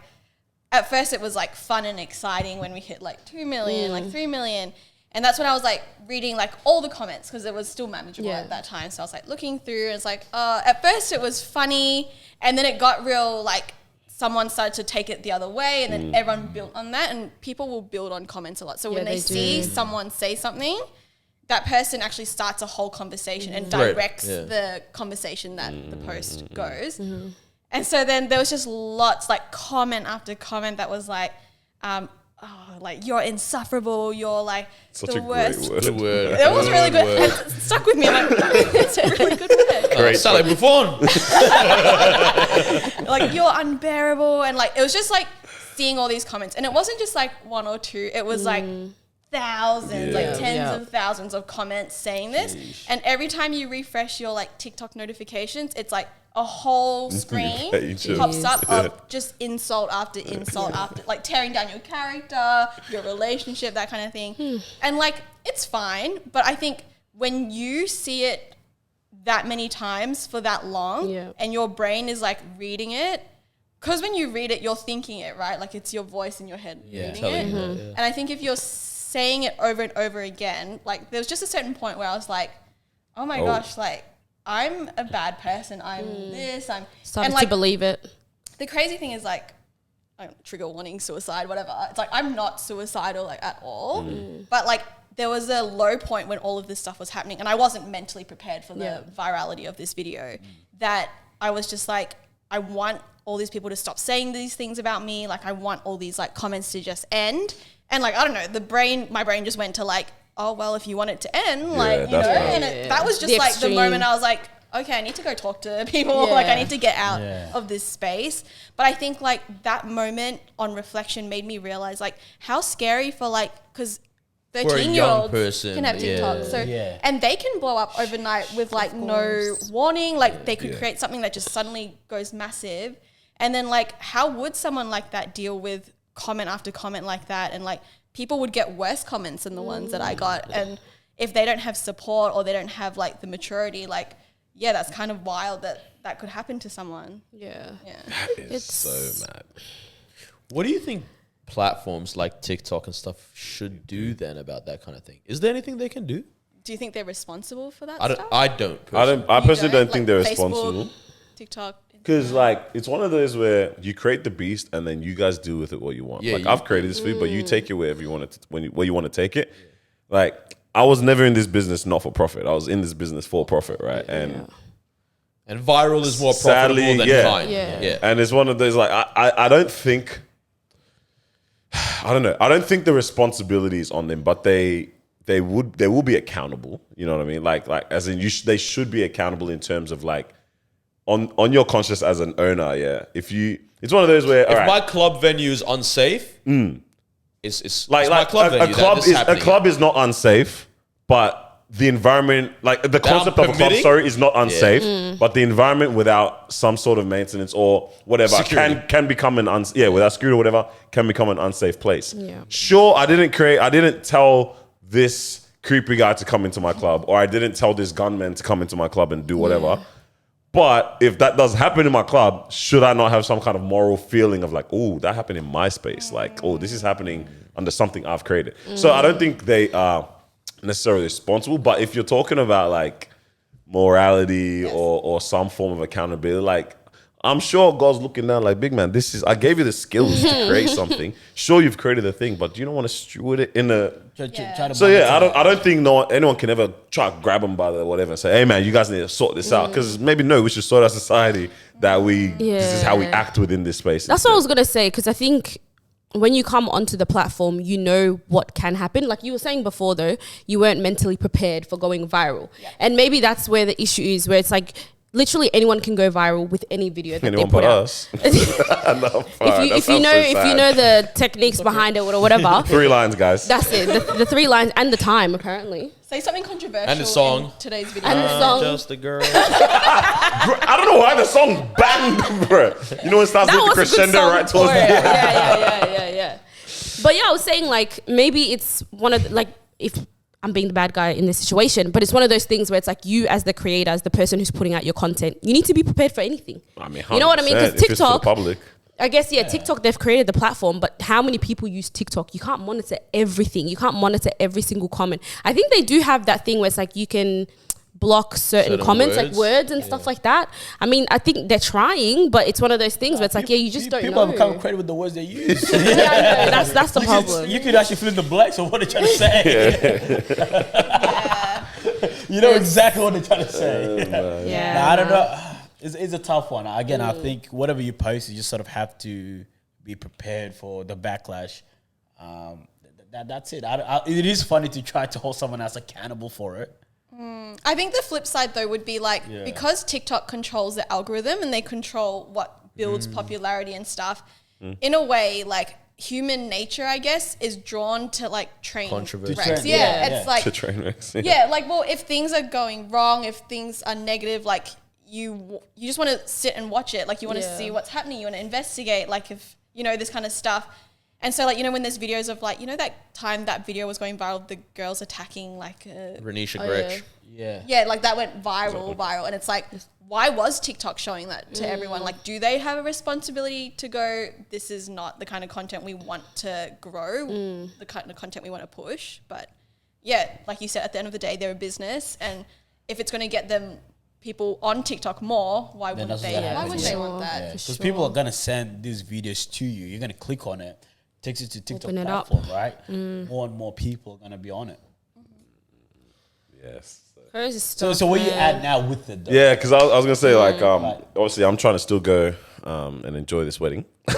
at first it was like fun and exciting when we hit like 2 million, like 3 million. And that's when I was like reading like all the comments because it was still manageable Yeah. at that time. So I was like looking through and it's like, at first it was funny and then it got real like someone started to take it the other way and then everyone built on that and people will build on comments a lot. So when Yeah, they they see do. someone say something, that person actually starts a whole conversation and Right, directs yeah. the conversation that the post goes. And so then there was just lots like comment after comment that was like, like you're insufferable, you're like Such the a worst. great word. Good word. It was really good. Word. It stuck with me. I'm like, it's a really good word. Great. Sound like Buffon. Like you're unbearable, and like it was just like seeing all these comments, and it wasn't just like one or two. It was like thousands, like tens of thousands of comments saying this. And every time you refresh your like TikTok notifications, it's like a whole screen page of- pops up Yeah. of just insult after insult after, like tearing down your character, your relationship, that kind of thing. And like it's fine, but I think when you see it that many times for that long and your brain is like reading it, because when you read it, you're thinking it, right? Like it's your voice in your head reading telling it. you that, yeah. And I think if you're saying it over and over again, like there was just a certain point where I was like, oh my gosh, like I'm a bad person. I'm this, I'm... Started and like to believe it. the crazy thing is like, trigger warning, suicide, whatever. It's like, I'm not suicidal like at all. But like there was a low point when all of this stuff was happening and I wasn't mentally prepared for the virality of this video that I was just like, I want all these people to stop saying these things about me. Like I want all these like comments to just end. And like, I don't know, my brain just went to like, oh, well, if you want it to end, like, you know, that's right. and that was just The like extreme. the moment I was like, okay, I need to go talk to people. Like I need to get out of this space. But I think like that moment on reflection made me realize like how scary for like, because For a young 13-year-olds person, can have TikTok. So Yeah. and they can blow up overnight with like no warning. Like they could create something that just suddenly goes massive. And then like how would someone like that deal with comment after comment like that? And like people would get worse comments than the ones that I got. And if they don't have support or they don't have like the maturity, like yeah, that's kind of wild that could happen to someone. Yeah. Yeah. It's so mad. What do you think platforms like TikTok and stuff should do then about that kind of thing? Is there anything they can do? Do you think they're responsible for that I don't. stuff? I don't. Personally. I personally don't Like think they're Facebook, responsible. TikTok. Because like it's one of those where you create the beast and then you guys do with it what you want. Yeah, like you- I've created this food, but you take it wherever you want it where you want to take it. Like I was never in this business not for profit. I was in this business for profit, right? And viral is more profitable Sadly, than yeah. kind. Yeah. and it's one of those like I don't think I don't know. I don't think the responsibility is on them, but they will be accountable. You know what I mean? Like as in they should be accountable in terms of like on your conscience as an owner. Yeah, it's one of those where If my club venue is unsafe, it's like my club venue. a club is not unsafe, but the environment, like the concept of a club, permitting? sorry, is not unsafe, but the environment without some sort of maintenance or whatever can become an without security or whatever can become an unsafe place. Yeah. Sure, I didn't tell this creepy guy to come into my club, or I didn't tell this gunman to come into my club and do whatever. Yeah. But if that does happen in my club, should I not have some kind of moral feeling of like, oh, that happened in my space? Like, oh, this is happening under something I've created. So I don't think they are necessarily responsible. But if you're talking about like morality or some form of accountability, like I'm sure God's looking down like, big man, I gave you the skills to create something. Sure, you've created a thing, but do you don't want to steward it in a... So yeah, I don't think anyone can ever try to grab them by the whatever and say, hey man, you guys need to sort this out. Because maybe we should sort out society that this is how we act within this space. That's what I was going to say, because I think when you come onto the platform, you know what can happen. Like you were saying before though, you weren't mentally prepared for going viral. Yeah. And maybe that's where the issue is, where it's like, literally anyone can go viral with any video that anyone they put out. Us. If you know the techniques behind it or whatever. 3 lines, guys. That's it. The 3 lines and the time apparently. Say something controversial. And the song. In today's video. And the song. Just a girl. I don't know why the song banged, bro. You know, it starts with the crescendo right towards the end. Yeah. But yeah, I was saying like maybe it's one of if I'm being the bad guy in this situation, but it's one of those things where it's like you as the creator, as the person who's putting out your content, you need to be prepared for anything. I mean, you know what I mean? Because TikTok, public. I guess, TikTok, they've created the platform, but how many people use TikTok? You can't monitor everything. You can't monitor every single comment. I think they do have that thing where it's like you can block certain comments, like words and stuff like that. I mean, I think they're trying, but it's one of those things where it's like, you just don't know. People have become credit with the words they use. I know, that's the problem. You could actually fill in the blanks of what they're trying to say. You know exactly what they're trying to say. Yeah. I don't know. It's a tough one. Again, I think whatever you post, you just sort of have to be prepared for the backlash. That's it. It is funny to try to hold someone else accountable for it. I think the flip side though would be like, because TikTok controls the algorithm and they control what builds popularity and stuff, in a way like human nature, I guess, is drawn to like train wrecks. It's like to train wrecks. Like, well, if things are going wrong, if things are negative, like you just want to sit and watch it. Like you want to see what's happening. You want to investigate, like if, this kind of stuff. And so, like, when there's videos of, like, that time that video was going viral, the girls attacking, like... Renisha Gretsch. Yeah, like, that went viral. And it's like, why was TikTok showing that to everyone? Like, do they have a responsibility to go, this is not the kind of content we want to grow, the kind of content we want to push? But, yeah, like you said, at the end of the day, they're a business. And if it's going to get them people on TikTok more, why wouldn't they want that? Because people are going to send these videos to you. You're going to click on it. Takes you to TikTok platform, right? More and more people are going to be on it. Yes. So where you at now with it, though? Yeah, because I was going to say, like, obviously I'm trying to still go and enjoy this wedding. You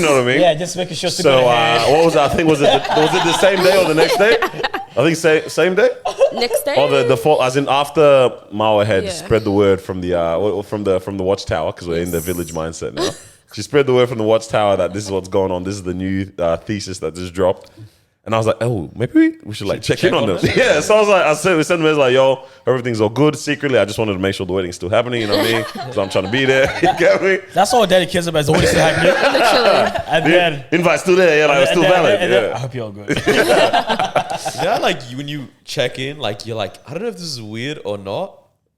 know what I mean? Yeah, just making sure. So what was that? I think was it the same day or the next day? I think same day. Next day. Or the fall, as in after Mawa had spread the word from the watchtower, because we're in the village mindset now. She spread the word from the watchtower that this is what's going on. This is the new thesis that just dropped. And I was like, oh, maybe we should like check in on them. Yeah, so we sent them like, yo, everything's all good. Secretly, I just wanted to make sure the wedding's still happening, you know what I mean? So I'm trying to be there, you get me? That's all Daddy cares about, is the wedding still happening. Literally. And then... invite's still there, like it's still valid. I hope you're all good. Like when you check in, like you're like, I don't know if this is weird or not.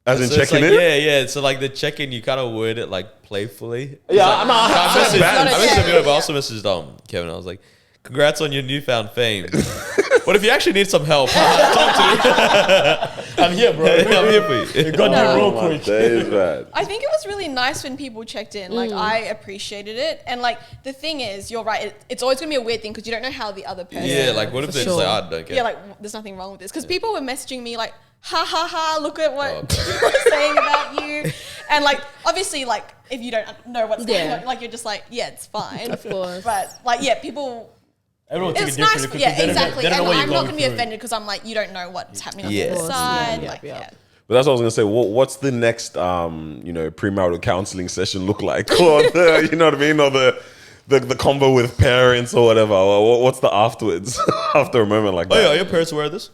As in checking like, in? Yeah. So like the check-in, you kind of word it like playfully. Yeah, like, I messaged him, but I also messaged Kevin. I was like, congrats on your newfound fame. But if you actually need some help, talk to me. I'm here, bro. I'm here for you. You got me real quick. I think it was really nice when people checked in. Like, I appreciated it. And like, the thing is, you're right. It's always going to be a weird thing because you don't know how the other person... Yeah, like what if they're just like, I don't care. Yeah, like there's nothing wrong with this. Because people were messaging me like, ha ha ha, look at what people are saying about you. And like, obviously, like, if you don't know what's going on, like, you're just like, yeah, it's fine. Of course. But like, yeah, people... It's nice, exactly. And I'm not going to be through. offended because I'm like, you don't know what's happening on the other side. But that's what I was gonna say. What's the next, premarital counseling session look like? Or you know what I mean? Or the combo with parents or whatever. Or what's the afterwards after a moment like that? Oh yeah, are your parents aware of this?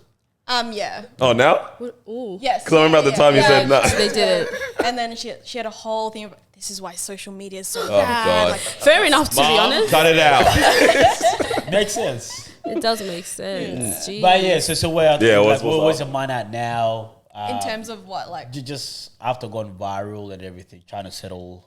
Yeah. Oh, now? Ooh. Yes. Because I remember at the time you said no. They did it. And then she had a whole thing about this is why social media is so Oh bad. God. Like, Fair enough, to be honest. Cut it out. Makes sense. It does make sense. Jeez. But yeah, so where I think, Yeah, like, what's where's up? your mind at now? in terms of what, like, Just after going viral and everything, trying to settle.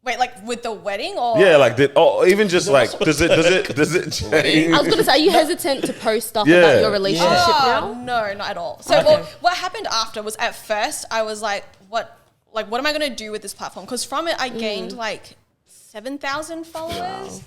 wait, like with the wedding or? Yeah, like even just like does it change? I was gonna say, are you hesitant to post stuff Yeah. about your relationship Oh, now? no, not at all. So well, what happened after was at first I was like, what am I going to do with this platform? Because from it I gained like 7,000 followers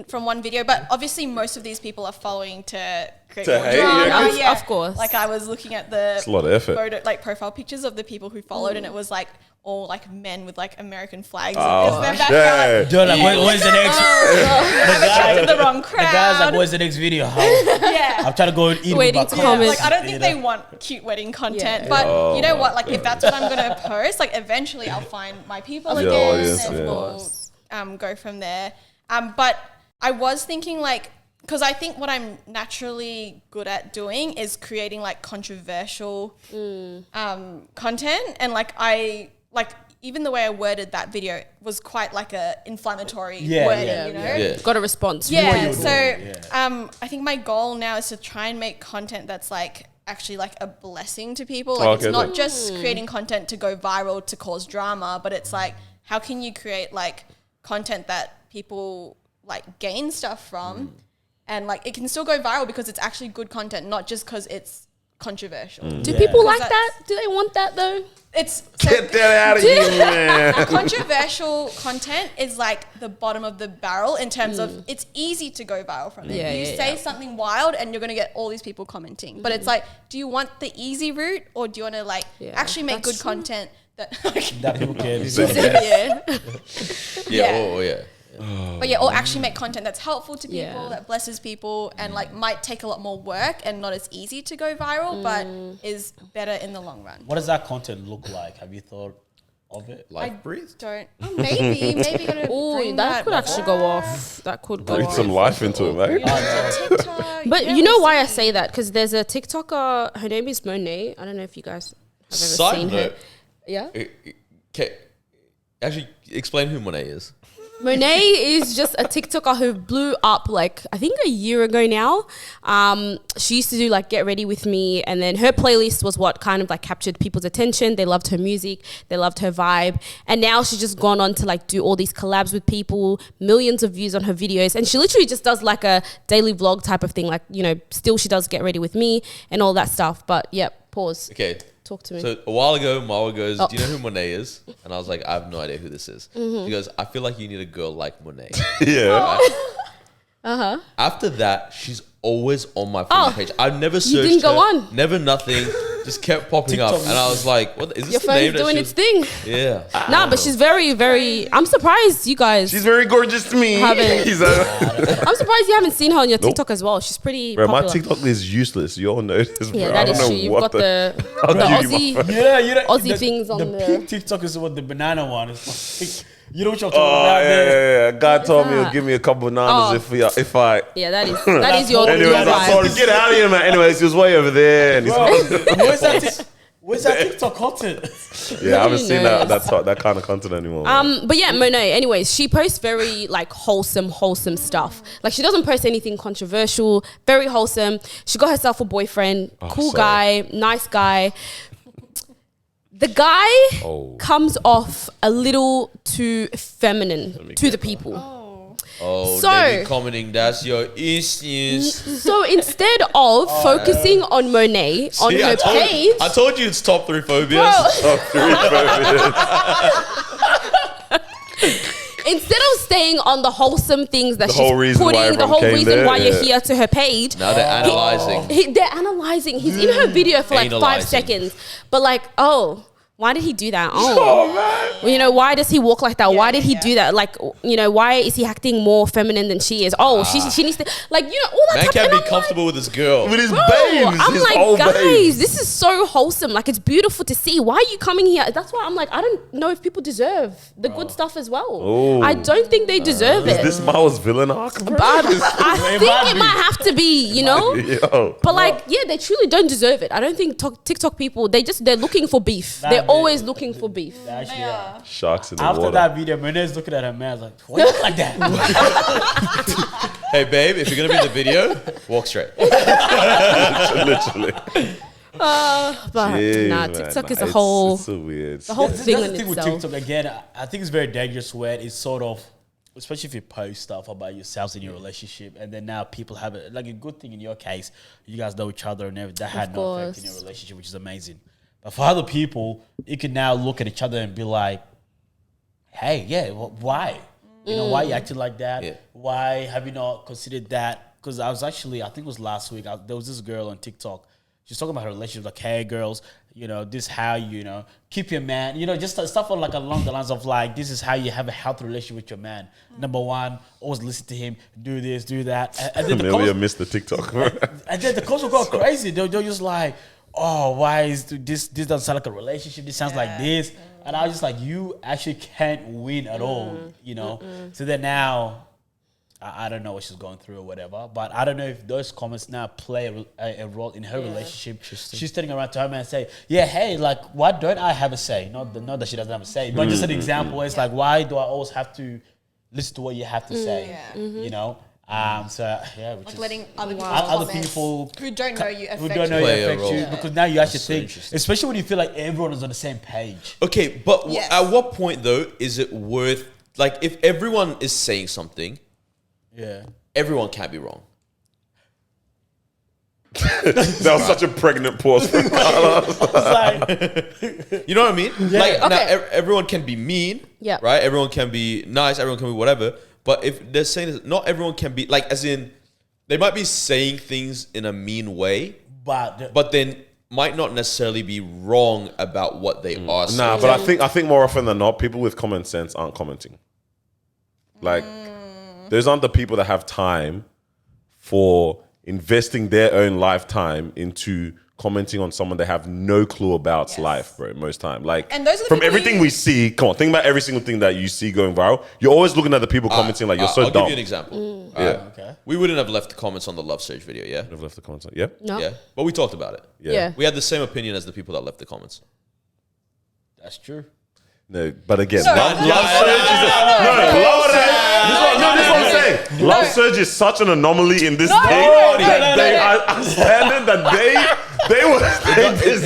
from one video. But obviously most of these people are following to create To more hate, drama. yeah. Of course. Like I was looking at the It's a lot of effort. photo, like profile pictures of the people who followed, and it was like all like men with like American flags Oh, as their background. Dude, like, where's the next? I attracted the wrong The crowd. guy's like, where's the next video? yeah. I'm trying to go and eat Waiting with to my comment. Like I don't think you they know? want cute wedding content, Yeah. but you know what? Like if that's what I'm gonna post, like eventually I'll find my people Your again, audience, and yeah. we'll go from there. But I was thinking like, because I think what I'm naturally good at doing is creating like controversial content, and like even the way I worded that video was quite like a inflammatory wording, you know. Yeah. Got a response. Yeah, so I think my goal now is to try and make content that's like actually like a blessing to people. Like Okay, it's not like- just creating content to go viral to cause drama, but it's like how can you create like content that people like gain stuff from, and like it can still go viral because it's actually good content, not just because it's controversial. Do people like Because that? Do they want that though? It's Get that out of here, man. controversial content is like the bottom of the barrel in terms of it's easy to go viral from it. Yeah, You yeah, say yeah. something wild and you're going to get all these people commenting. But it's like, do you want the easy route, or do you want to like actually make that's good true. content that That people can. Yeah. Yeah. Yeah. but yeah, or actually make content that's helpful to people, Yeah. that blesses people, and like might take a lot more work and not as easy to go viral, but is better in the long run. What does that content look like? Have you thought of it? Life breathe. Don't. Oh, maybe gonna Oh, bring that could actually go off. That could go Breathe off. some life into it, man. TikTok. But yeah, you know we'll why I see. say that? Because there's a TikToker. Her name is Monet. I don't know if you guys have ever Side seen note. her. Yeah. Okay. Actually, explain who Monet is. Monet is just a TikToker who blew up like I think a year ago now. She used to do like Get Ready With Me, and then her playlist was what kind of like captured people's attention. They loved her music, they loved her vibe, and now she's just gone on to like do all these collabs with people, millions of views on her videos, and she literally just does like a daily vlog type of thing. Like, you know, still she does Get Ready With Me and all that stuff. But yep, pause. Okay. Talk to me. So a while ago, Marwa goes, Oh. "Do you know who Monet is?" And I was like, "I have no idea who this is." Mm-hmm. She goes, "I feel like you need a girl like Monet." Yeah. After that, she's always on my Oh. phone page. I've never searched didn't go her, on? never nothing. Just kept popping up, TikTok and I was like, "What is this?" Your the name phone's that doing she its thing. was- Yeah. Nah, but she's very, very. I'm surprised you guys. She's very gorgeous to me. Haven't- He's like, I'm surprised you haven't seen her on your TikTok as well. She's pretty bro, popular. my TikTok is useless. You all know this, bro. Yeah, I that don't is know true. You've what got the I'll give you Aussie. my phone. Yeah, you know, Aussie things on the there. pink TikTok is what the banana one is. Like, you know what I'm talking Oh, about? there. yeah. God told me that? he'll give me a couple bananas Oh. if I. Yeah, that is your Anyways, I vibe. told him, get out of here, man. Anyways, he was way over there. And he's Bro, where's that TikTok content? yeah, I haven't Who seen knows? that kind of content anymore. man. But yeah, Monet. Anyways, she posts very like wholesome stuff. Like she doesn't post anything controversial. Very wholesome. She got herself a boyfriend. Cool sorry. guy, nice guy. The guy comes off a little too feminine to the people. Oh, So- they be commenting. That's your issues. So instead of focusing on Monet on See, her page, I told you it's top 3 phobias. instead of staying on the wholesome things that The she's whole reason why putting, the everyone whole came reason there, why you're yeah. here to her page, Now they're analyzing. they're analyzing. He's in her video for like 5 Analyzing. seconds, but like, oh, Why did he do that? Oh, man. Well, you know, why does he walk like that? Why did he do that? Like, you know, why is he acting more feminine than she is? Oh, she needs to, like, you know, all that Man type can't of be comfortable with his girl. With his Bro, babes. I'm his like, old guys, babes. this is so wholesome. Like, it's beautiful to see. Why are you coming here? That's why I'm like, I don't know if people deserve the good stuff as well. Oh. I don't think they deserve Is it. this Mao's villain arc, bro? I think it might have to be, you know? Yo. But like, yeah, they truly don't deserve it. I don't think TikTok people, they're looking for beef. They're always looking for beef. Actually, yeah. Sharks in the After water. that video, Mona's looking at her man. I was like, why you look like that? Hey, babe, if you're going to be in the video, walk straight. Literally. But Jeez, nah, man. TikTok is Nah, a whole, It's so weird. the whole That's thing the in thing with itself. TikTok. Again, I think it's very dangerous where it's sort of, especially if you post stuff about yourselves in your relationship, and then now people have it. Like a good thing in your case, you guys know each other and everything. That had no effect in your relationship, which is amazing. But for other people, you can now look at each other and be like, hey, yeah, why? You know, why are you acting like that? Yeah. Why have you not considered that? Because I think it was last week, there was this girl on TikTok. She's talking about her relationship, like, hey, girls, you know, this is how you know, keep your man, you know, just stuff on, like, along the lines of, like, this is how you have a healthy relationship with your man. Number one, always listen to him, do this, do that. And then Amelia missed the TikTok. and then the comments will go crazy. They're just like, oh, why is this doesn't sound like a relationship. This sounds like this. And I was just like, you actually can't win at all, you know? So then now, I don't know what she's going through or whatever, but I don't know if those comments now play a role in her relationship. She's turning around to her man and say, yeah, hey, like, why don't I have a say? Not that she doesn't have a say, but just an example where it's like, why do I always have to listen to what you have to say, you know? Which Like is letting other other people who don't know you who affect don't know you. Play it a affects role. you, because now you actually so think, interesting. especially when you feel like everyone is on the same page. Okay, but Yes. at what point, though, is it worth... Like, if everyone is saying something, Yeah. everyone can't be wrong. That was such a pregnant pause for Carlos. You know what I mean? Like, now, Okay. everyone can be mean, Yeah. right? Everyone can be nice, everyone can be whatever. But if they're saying this, not everyone can be... Like, as in, they might be saying things in a mean way, but then might not necessarily be wrong about what they are saying. Nah, but I think more often than not, people with common sense aren't commenting. Like, those aren't the people that have time for investing their own lifetime into commenting on someone they have no clue about's life, bro, most time. Like, And those are the from people everything we see, come on, think about every single thing that you see going viral. You're always looking at the people commenting like, you're so I'll dumb. give you an example. Yeah. Okay. We wouldn't have left the comments on the Love Surge video, yeah? I've left the comments. Yeah? No? Yeah. But we talked about it. Yeah. We had the same opinion as the people that left the comments. That's true. No, but again, No, love no, surge is love surge. This is what I'm saying. Love surge is such an anomaly in this thing that they are standard that they were.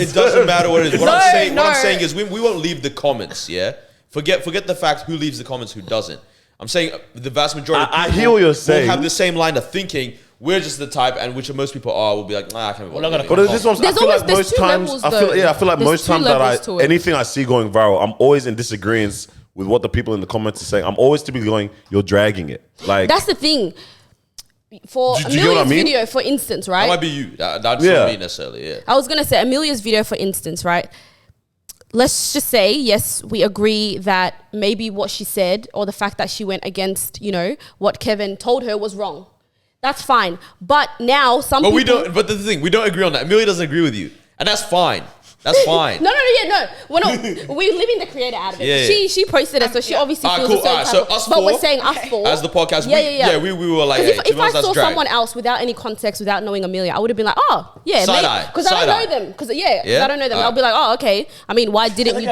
It doesn't matter what it is. What I'm No. saying is we won't leave the comments, yeah? Forget the fact who leaves the comments, who doesn't. I'm saying the vast majority of I people hear what you're will saying. have the same line of thinking. We're just the type, and which most people are, will be like, nah, I can't be We're not bothered. gonna But this one, I There's feel always- like there's most two times, levels, I feel like though. most There's times two that levels to it. anything I see going viral, I'm always in disagreement with what the people in the comments are saying. I'm always typically going, you're dragging it. Like, That's the thing. For Do you get what I Amelia's mean? video, for instance, That right? might be you. That's Yeah. not me necessarily, yeah. I was going to say Amelia's video, for instance, right? Let's just say, yes, we agree that maybe what she said or the fact that she went against, you know, what Kevin told her was wrong. That's fine. But now some But people... we don't. But the thing, we don't agree on that. Amelia doesn't agree with you, and that's fine. That's fine. No. We're leaving the creator out of it. Yeah. She posted it, so she obviously feels cool. a certain Alright, type so of- us But four, we're saying us four. As the podcast, we were like, hey, Because if I that's saw drag. someone else without any context, without knowing Amelia, I would have been like, oh, yeah. Side eye. Because I don't Side eye. know them. Because I don't know them. Alright. I'll be like, oh, okay. I mean, why didn't you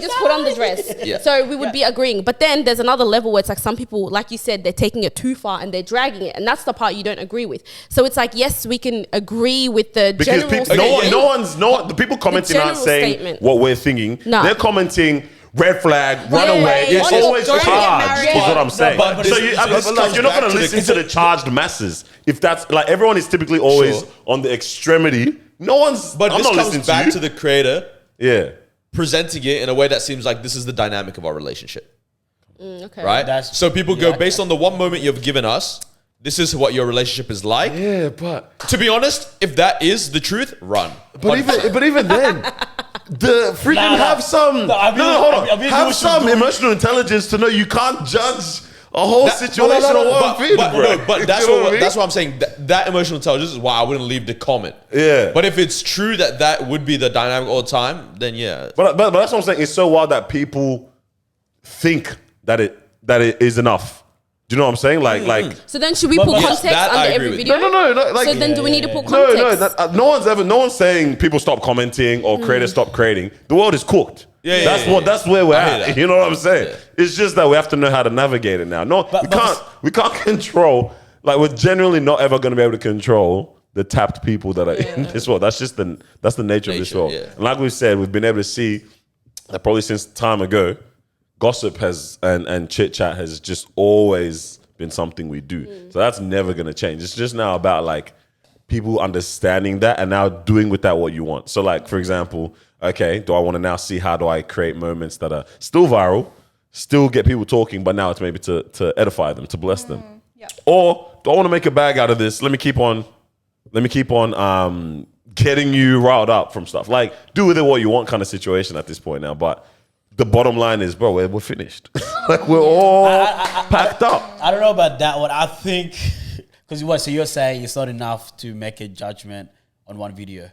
just put on the dress? Yeah. So we would be agreeing. But then there's another level where it's like some people, like you said, they're taking it too far and they're dragging it. And that's the part you don't agree with. So it's like, yes, we can agree with the because general people, statement. no one, the people commenting aren't general saying statement. what we're thinking. No. They're commenting red flag, run Yeah, away. yeah, It's yeah. always Don't get charged, married. is what I'm saying. but so this like, you're not comes going to back to listen to the charged masses. If that's like everyone is typically always Sure. on the extremity. No one's. But I'm this not comes listening back to to you. the creator Yeah. presenting it in a way that seems like this is the dynamic of our relationship, Okay. right? So people go based on the one moment you've given us. This is what your relationship is like. Yeah, but To be honest, if that is the truth, run. even then, have some. Hold on. Have some emotional intelligence to know you can't judge a whole situation on one video, bro. But that's what I'm saying. That emotional intelligence is why I wouldn't leave the comment. Yeah. But if it's true that would be the dynamic all the time, then yeah. But that's what I'm saying. It's so wild that people think that it is enough. Do you know what I'm saying? Like. So then, should we put context under every video? No. Like, so then, do we need to put context? No one's saying people stop commenting or creators stop creating. The world is cooked. That's where we're at. You know what I'm saying? Yeah. It's just that we have to know how to navigate it now. We can't control. Like, we're generally not ever going to be able to control the tapped people that are in this world. That's just the nature of this world. Yeah. And like we said, we've been able to see that probably since time ago, gossip has and chit chat has just always been something we do. So that's never going to change. It's just now about like people understanding that and now doing with that what you want. So like, for example, okay, do I want to now see how do I create moments that are still viral, still get people talking, but now it's maybe to edify them, to bless them. Yep. Or do I want to make a bag out of this? Let me keep on getting you riled up from stuff. Like, do with it what you want kind of situation at this point now. But the bottom line is, bro, we're finished. Like, we're all packed up. I don't know about that one. I think, because so you're saying it's not enough to make a judgment on one video.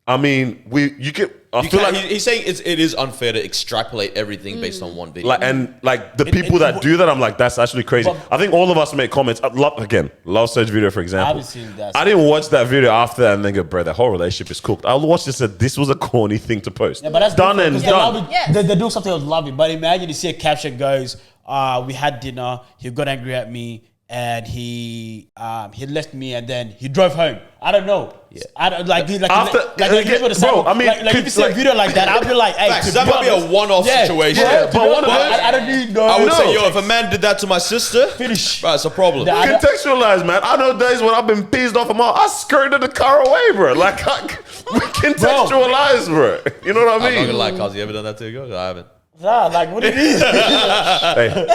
I mean, he's saying it is unfair to extrapolate everything based on one video. The people that do that, I'm like, that's actually crazy. But I think all of us make comments. Love Surge video, for example. I didn't watch that video after that and then go, bro, the whole relationship is cooked. I watched this and said, this was a corny thing to post. Yeah, but that's done and done. They do something with love it. But imagine you see a caption goes, we had dinner, he got angry at me, and he left me and then he drove home. I don't know. Yeah. I don't like if you see a video like that, I'll be like, hey, that might be a one-off situation. Yeah, but I don't need no. I would say, if a man did that to my sister, finish. Right, it's a problem. Contextualize, man. I know days when I've been pissed off I skirted the car away, bro. Like, we contextualize, bro. You know what I mean? I'm not gonna lie, cuz you ever done that to a girl? I haven't. Nah, like what it is. Hey, bro.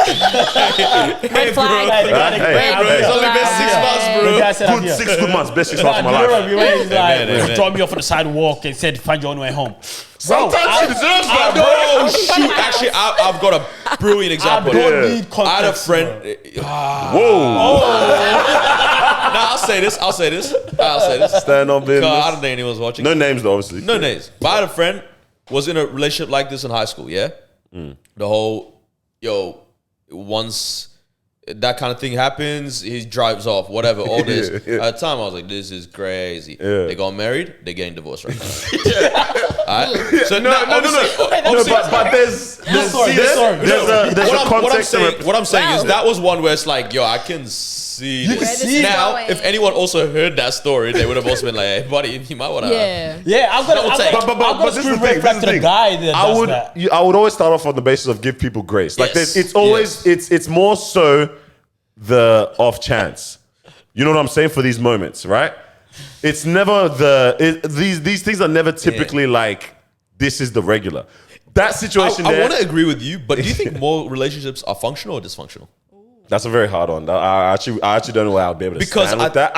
It's only been 6 months, bro. Good 6 good months. Best 6 months of my life. He dropped me off on the sidewalk and said, "Find your own way home." Sometimes she deserves that, bro. Oh shoot! Actually, I've got a brilliant example. I had a friend. Whoa. Nah, I'll say this. Stand on business. I don't think anyone's watching. No names, though, obviously. No names. But I had a friend was in a relationship like this in high school. Yeah. The whole, once that kind of thing happens, he drives off, whatever, all this. At the time, I was like, this is crazy. Yeah. They got married, they're getting divorced right now. All right? So, but there's a context. What I'm saying is that was one where it's like, I can see this. Now, if anyone also heard that story, they would have also been like, hey, buddy, you might want to. Yeah, I'm gonna this is the thing. The guy that I would always start off on the basis of give people grace. Like, it's always, it's more so the off chance. You know what I'm saying? For these moments, right? It's never these things are never typically like, this is the regular. That situation I want to agree with you, but do you think more relationships are functional or dysfunctional? That's a very hard one. I actually don't know where I'll be able to stand with that.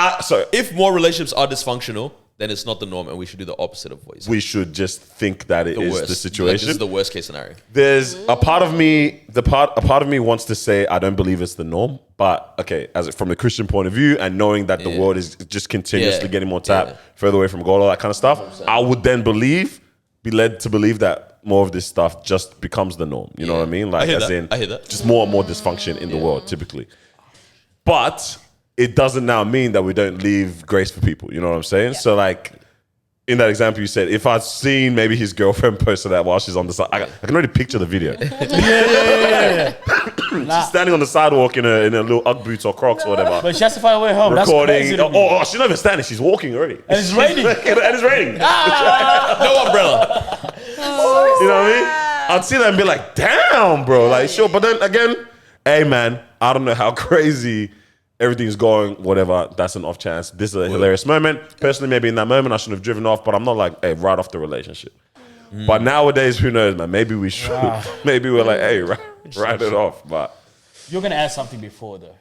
If more relationships are dysfunctional, then it's not the norm, and we should do the opposite of what you said. We should just think that it is the situation. Like, this is the worst case scenario. There's a part of me, a part of me wants to say I don't believe it's the norm, but okay, from the Christian point of view, and knowing that the world is just continuously getting more tapped, further away from God, all that kind of stuff, 100%. I would then be led to believe that more of this stuff just becomes the norm. You know what I mean? Like, I hear that. Just more and more dysfunction in the world, typically. But it doesn't now mean that we don't leave grace for people. You know what I'm saying? Yeah. So, like, in that example you said, if I'd seen maybe his girlfriend posted that while she's on the side, I can already picture the video. She's standing on the sidewalk in a little Ugg boots or Crocs or whatever. But she has to find a way home. Recording. She's not even standing. She's walking already. And it's raining. No umbrella. You know what I mean? I'd see that and be like, damn, bro. Like, sure. But then again, hey, man, I don't know how crazy everything's going, whatever. That's an off chance. This is a hilarious moment. Personally, maybe in that moment, I shouldn't have driven off, but I'm not like, hey, right off the relationship. But nowadays, who knows, man? Maybe we should. Maybe we're like, hey, write it off. But you're going to add something before, though.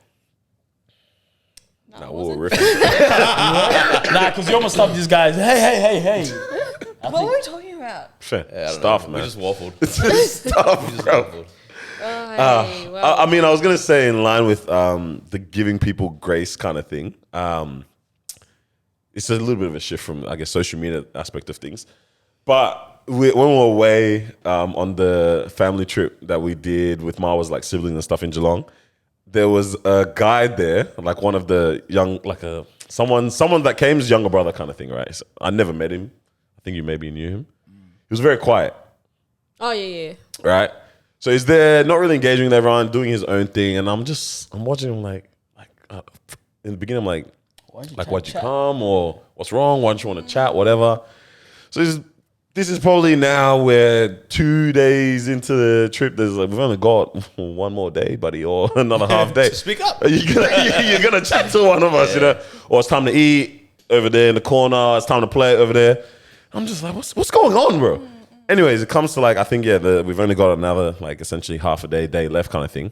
We'll riff. Nah, because you almost stopped these guys. Hey. What were we talking about? Fair. I don't Stuff, know. man. We just waffled. Stuff, We just bro. waffled. I mean, I was gonna say in line with the giving people grace kind of thing. It's a little bit of a shift from, I guess, social media aspect of things. But when we were away on the family trip that we did with Marwa's like siblings and stuff in Geelong, there was a guy there, like one of the young, like someone that came's younger brother kind of thing, right? So I never met him. I think you maybe knew him. He was very quiet. Oh, yeah. Right? So he's there, not really engaging with everyone, doing his own thing, and I'm watching him like in the beginning, I'm like, why'd you come, or what's wrong? Why don't you want to chat, whatever? So this is probably now we're 2 days into the trip. There's like, we've only got one more day, buddy, or another half day. Speak up. You're gonna chat to one of us, you know, or it's time to eat over there in the corner. It's time to play over there. I'm just like, what's going on, bro? Anyways, it comes to like, I think, we've only got another, like, essentially half a day left kind of thing.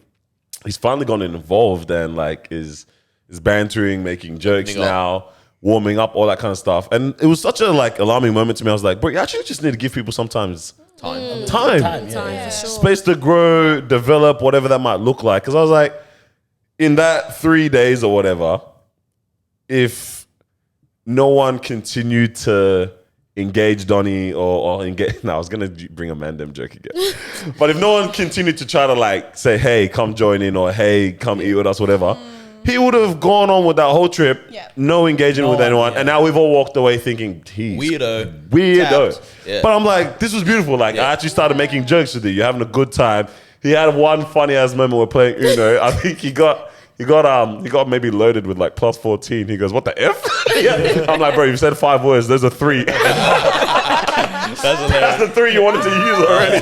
He's finally gotten involved and, like, is bantering, making jokes now, warming up, all that kind of stuff. And it was such a, like, alarming moment to me. I was like, bro, you actually just need to give people sometimes time. Time, for sure. Space to grow, develop, whatever that might look like. Because I was like, in that 3 days or whatever, if no one continued to engage Donnie or engage. No, I was gonna bring a Mandem joke again. But if no one continued to try to like say, "Hey, come join in," or "Hey, come eat with us," whatever, he would have gone on with that whole trip, no engaging with anyone, and now we've all walked away thinking he's weirdo. Yeah. But I'm like, this was beautiful. Like I actually started making jokes with you. You're having a good time. He had one funny ass moment. We're playing Uno. I think he got maybe loaded with like plus 14. He goes, "What the F?" I'm like, bro, you said 5 words. There's a 3. That's the 3 you wanted to use already.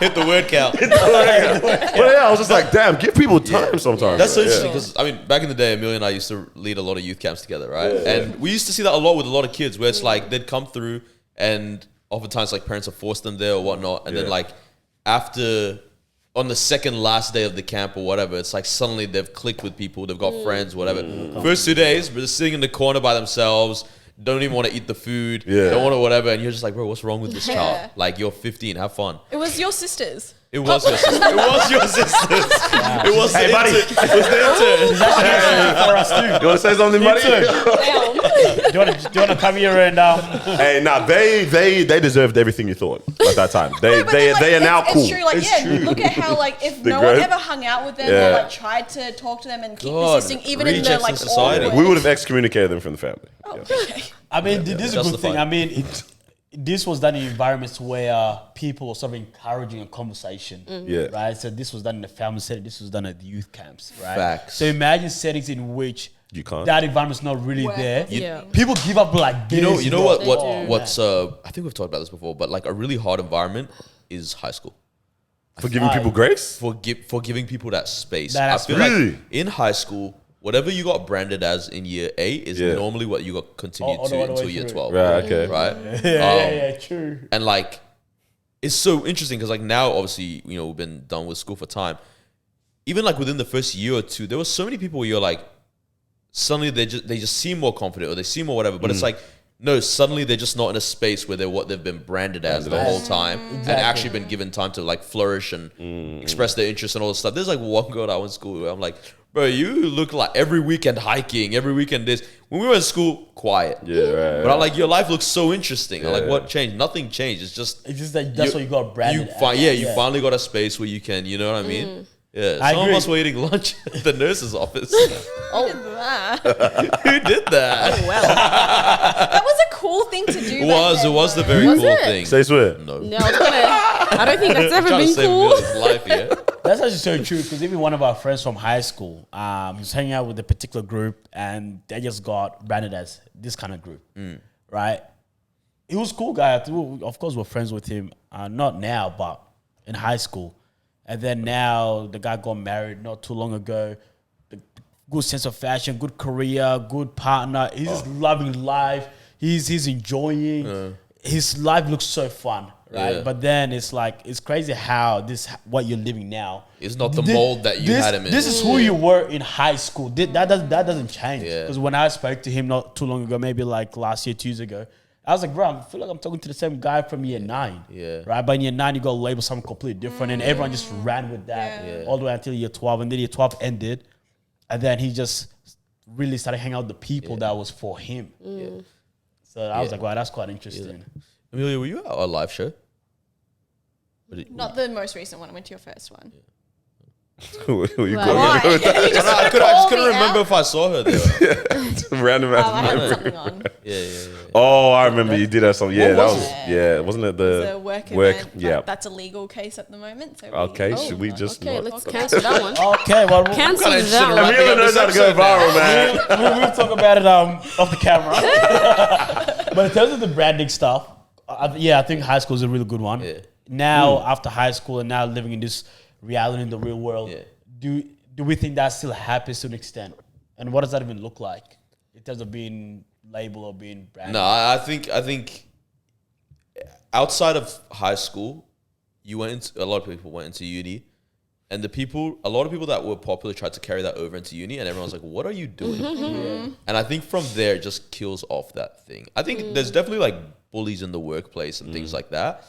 Hit the word count. But yeah, I was just like, damn, give people time sometimes. That's so interesting because, I mean, back in the day, Amelia and I used to lead a lot of youth camps together, right? And we used to see that a lot with a lot of kids where it's like they'd come through and oftentimes like parents have forced them there or whatnot. And then like after... on the second last day of the camp or whatever, it's like suddenly they've clicked with people, they've got friends, whatever. First 2 days, but they're sitting in the corner by themselves, don't even want to eat the food, don't want to whatever, and you're just like, bro, what's wrong with this child? Like, you're 15, have fun. It was your sisters. It was your sisters. It was your sisters. It was the intern. It was the intern. For us too. You want to say something, buddy? Do you want to come here and Hey, nah, they deserved everything you thought at that time. They are now cool. It's true. Like, look at how like if no one ever hung out with them or like tried to talk to them and keep persisting, even in the like society, awkward. We would have excommunicated them from the family. Okay. I mean, this is a good thing. I mean, this was done in environments where people were sort of encouraging a conversation. Right? So this was done in the family setting. This was done at the youth camps. Right? Facts. So imagine settings in which you can't. that environment's not really there. People give up like this. You know what's I think we've talked about this before, but like a really hard environment is high school. For giving people grace? For giving people that space. That I feel really? like in high school, whatever you got branded as in year 8 is normally what you got continued to until year 12. Right, okay. Right? Yeah, true. And like, it's so interesting because like now, obviously, you know, we've been done with school for time. Even like within the first year or two, there were so many people where you're like, suddenly they just seem more confident or they seem more whatever. But it's like, no, suddenly they're just not in a space where they're what they've been branded as the whole time and actually been given time to like flourish and express their interests and all this stuff. There's like one girl that I went to school with. I'm like, bro, you look like every weekend hiking, every weekend this. When we were in school, quiet. Yeah, right. But I'm like, your life looks so interesting. I'm like, what changed? Nothing changed. It's just that that's what you got branded. You finally got a space where you can, you know what I mean? Yeah, some of us were eating lunch at the nurse's office. Who did that? Oh, well. That was a cool thing to do. It was the very cool thing. Say swear. No. I don't think that's ever Trying to been save cool. Mill's life, yeah. That's actually so true because even one of our friends from high school, he was hanging out with a particular group and they just got branded as this kind of group, right? He was a cool guy. Of course, we're friends with him. Not now, but in high school. And then now the guy got married not too long ago. Good sense of fashion, good career, good partner. He's just loving life. He's enjoying. His life looks so fun, right? Yeah. But then it's like, it's crazy how what you're living now It's not the mold that you had him in. This is who you were in high school. That doesn't change. Yeah. Because when I spoke to him not too long ago, maybe like last year, 2 years ago, I was like, bro, I feel like I'm talking to the same guy from year 9. Yeah. Right? But in year 9, you got to label something completely different. And everyone just ran with that all the way until year 12. And then year 12 ended. And then he just really started hanging out with the people that was for him. So I was like, wow, that's quite interesting. Amelia, were you at our live show? Not the most recent one. I went to your first one. Who you Wow. got? Why? You I just couldn't remember if I saw her there. Random Oh, I ass. had something on. Yeah. Oh, I remember you did that song. Yeah, that was was it? wasn't it It's a the work work? event. Yeah. But that's a legal case at the moment. So Okay, should we just Okay, not? let's cancel that one. Okay, well, Cancel kinda that should've one. Amelia knows how to go viral, man. we'll talk about it off the camera. But in terms of the branding stuff, I think high school is a really good one. Yeah. Now, after high school and now living in this reality in the real world, Yeah. do we think that still happens to an extent? And what does that even look like in terms of being labeled or being branded? No, I think outside of high school, a lot of people went into uni, and a lot of people that were popular tried to carry that over into uni, and everyone's like, "What are you doing?" And I think from there it just kills off that thing. I think there's definitely like bullies in the workplace and things like that.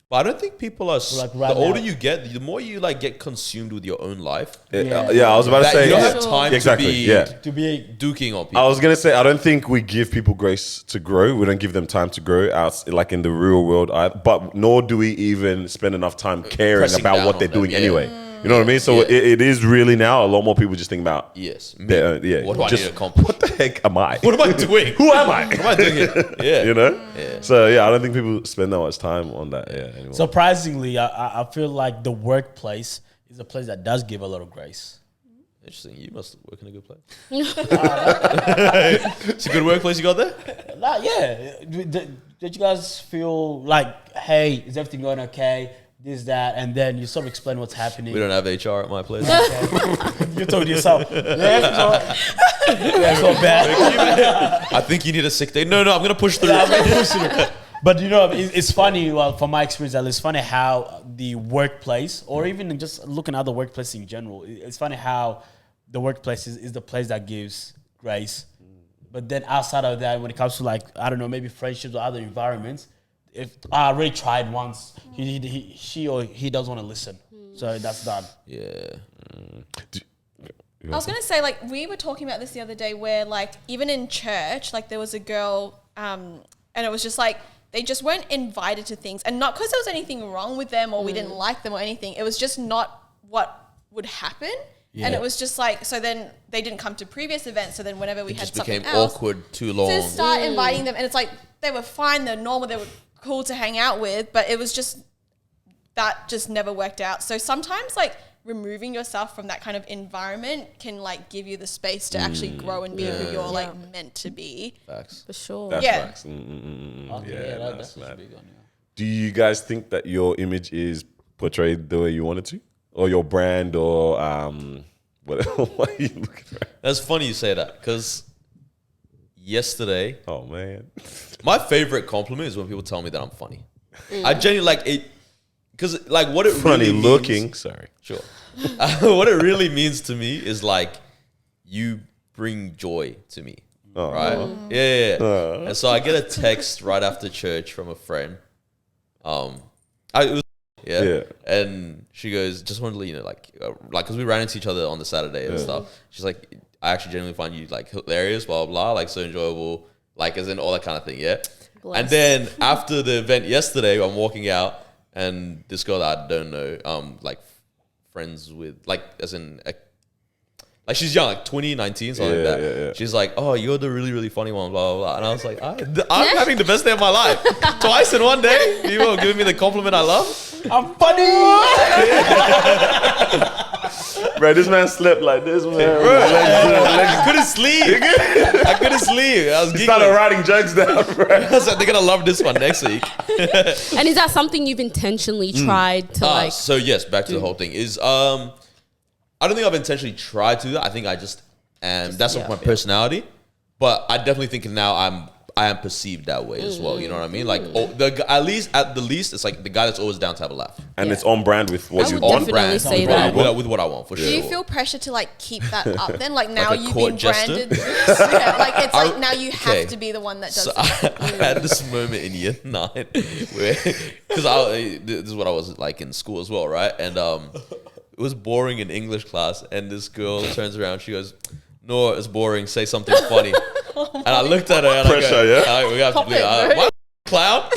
But I don't think people are. Like right the older now. you get, the more you like get consumed with your own life. Yeah, I was about to That say you don't have Sure. time exactly. to be To be duking on people. I was gonna say I don't think we give people grace to grow. We don't give them time to grow out, like in the real world. But nor do we even spend enough time caring Pressing about down what on they're them, doing yeah. anyway. You know what I mean? So Yeah. it is really now a lot more people just think about yes. Me. their What do I just, need to accomplish? What the heck am I? What am I doing? Who am I? What am I doing here? Yeah. You know? Yeah. So I don't think people spend that much time on that. Yeah. Anymore. surprisingly, I feel like the workplace is a place that does give a lot of grace. Interesting. You must work in a good place. It's a good workplace you got there? Did you guys feel like, hey, is everything going okay? This, that, and then you sort of explain what's happening. We don't have HR at my place. You told yourself, that's not bad. I think you need a sick day. No, I'm going to push through. But you know, it's funny. Well, from my experience, it's funny how the workplace, or even just looking at the workplace in general, it's funny how the workplace is the place that gives grace. But then outside of that, when it comes to like, I don't know, maybe friendships or other environments, if I already tried once, she or he doesn't want to listen, so that's done. Yeah. I was going to say, like, we were talking about this the other day where, like, even in church, like, there was a girl, and it was just like, they just weren't invited to things. And not because there was anything wrong with them or we didn't like them or anything. It was just not what would happen. Yeah. And it was just like, so then they didn't come to previous events. So then whenever we It had just something became else, awkward too long. to start inviting them. And it's like, they were fine, they're normal, they were cool to hang out with, but it was just, that just never worked out. So sometimes like removing yourself from that kind of environment can like give you the space to actually grow and be who you're like meant to be. Facts. For sure. That's Yeah. facts. Okay, that's that's mad. big on you. Do you guys think that your image is portrayed the way you want it to, or your brand, or what are you looking for? That's funny you say that because yesterday, Oh man, my favorite compliment is when people tell me that I'm funny. I genuinely like it because like what it funny really looking. means, Sorry. sure. What it really means to me is like you bring joy to me. Oh. Right? Yeah. And so I get a text right after church from a friend. It was Yeah. and she goes, just wanted to let you know, like, because we ran into each other on the Saturday and stuff. She's like, I actually genuinely find you like hilarious, blah blah blah, like so enjoyable, like as in all that kind of thing, yeah. Bless. And then after the event yesterday, I'm walking out, and this girl that I don't know, like friends with, like as in. Like she's young, like 2019, something like that. Yeah. She's like, "Oh, you're the really, really funny one," blah blah blah. And I was like, "I'm having the best day of my life. Twice in one day, people are giving me the compliment I love. I'm funny. Bro, this man slept like this, man. I couldn't sleep. I couldn't sleep. I was He giggling. started writing jokes down, bro. I was like, they're gonna love this one next week. And is that something you've intentionally tried to like? So yes, back to the whole thing is I don't think I've intentionally tried to do that. I think I just am. That's not my personality. But I definitely think now I am perceived that way as well. You know what I mean? Like at the least, it's like the guy that's always down to have a laugh. And it's on brand with what you would want. definitely say that. With what I want for sure. Do you feel pressure to like keep that up then? Like now Like a you've court been jester? branded. Yeah, like it's like now you have okay. to be the one that does So it. I had this moment in year 9 where, because this is what I was like in school as well, right? And it was boring in English class, and this girl turns around, she goes, "No, it's boring. Say something funny." And I looked at her and Pressure, I go, yeah? we have to believe, bro. what clown?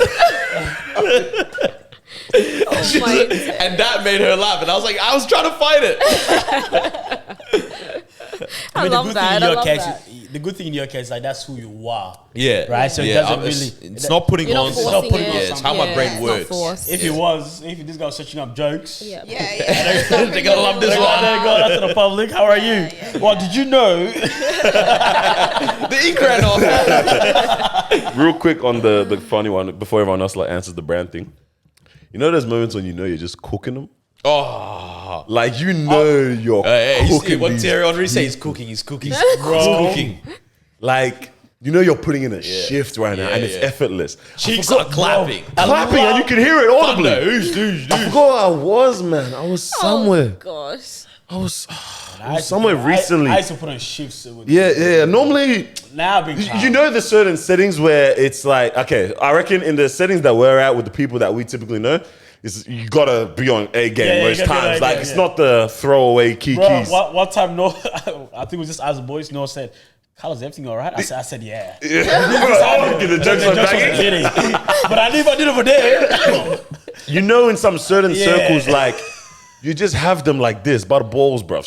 Oh my. And that made her laugh, and I was like, I was trying to fight it. I love that. I love that. The good thing in your case, like that's who you are. Yeah, Right, so it yeah, doesn't it's, really- it's not putting You're on. not It's not forcing putting it. on. Yeah, it's how my brain it's not works. forced. If this guy was searching up jokes, Yeah. Yeah. They're gonna love this There one. you go out to the public. How are you? Well, did you know? The ink ran off. Real quick on the funny one before everyone else like answers the brand thing. You know, there's moments when you know you're just cooking them. Oh, Like you know you're hey, you see cooking what these Thierry Henry say? He's cooking. He's cooking. He's cooking. Like you know you're putting in a shift right now, Yeah, and it's yeah. effortless. Cheeks are clapping. Clapping, and you can hear it audibly. Thunder. I forgot where I was, man. I was somewhere. Oh gosh. I was somewhere recently. I used to put on shifts. With Yeah. Normally, Now I've been you know, there's certain settings where it's like, okay, I reckon in the settings that we're at with the people that we typically know, is you gotta be on A game Yeah, most you gotta be on times. A Like game, it's yeah. not the throwaway key Bro, keys. what time? No, I think it was just as boys. No said, "Carlos, everything all right?" I said, "Yeah." The jokes The are jokes was banging. kidding. But I knew if I did over there. You know, in some certain Yeah. circles, like you just have them like this, by the balls, bruv.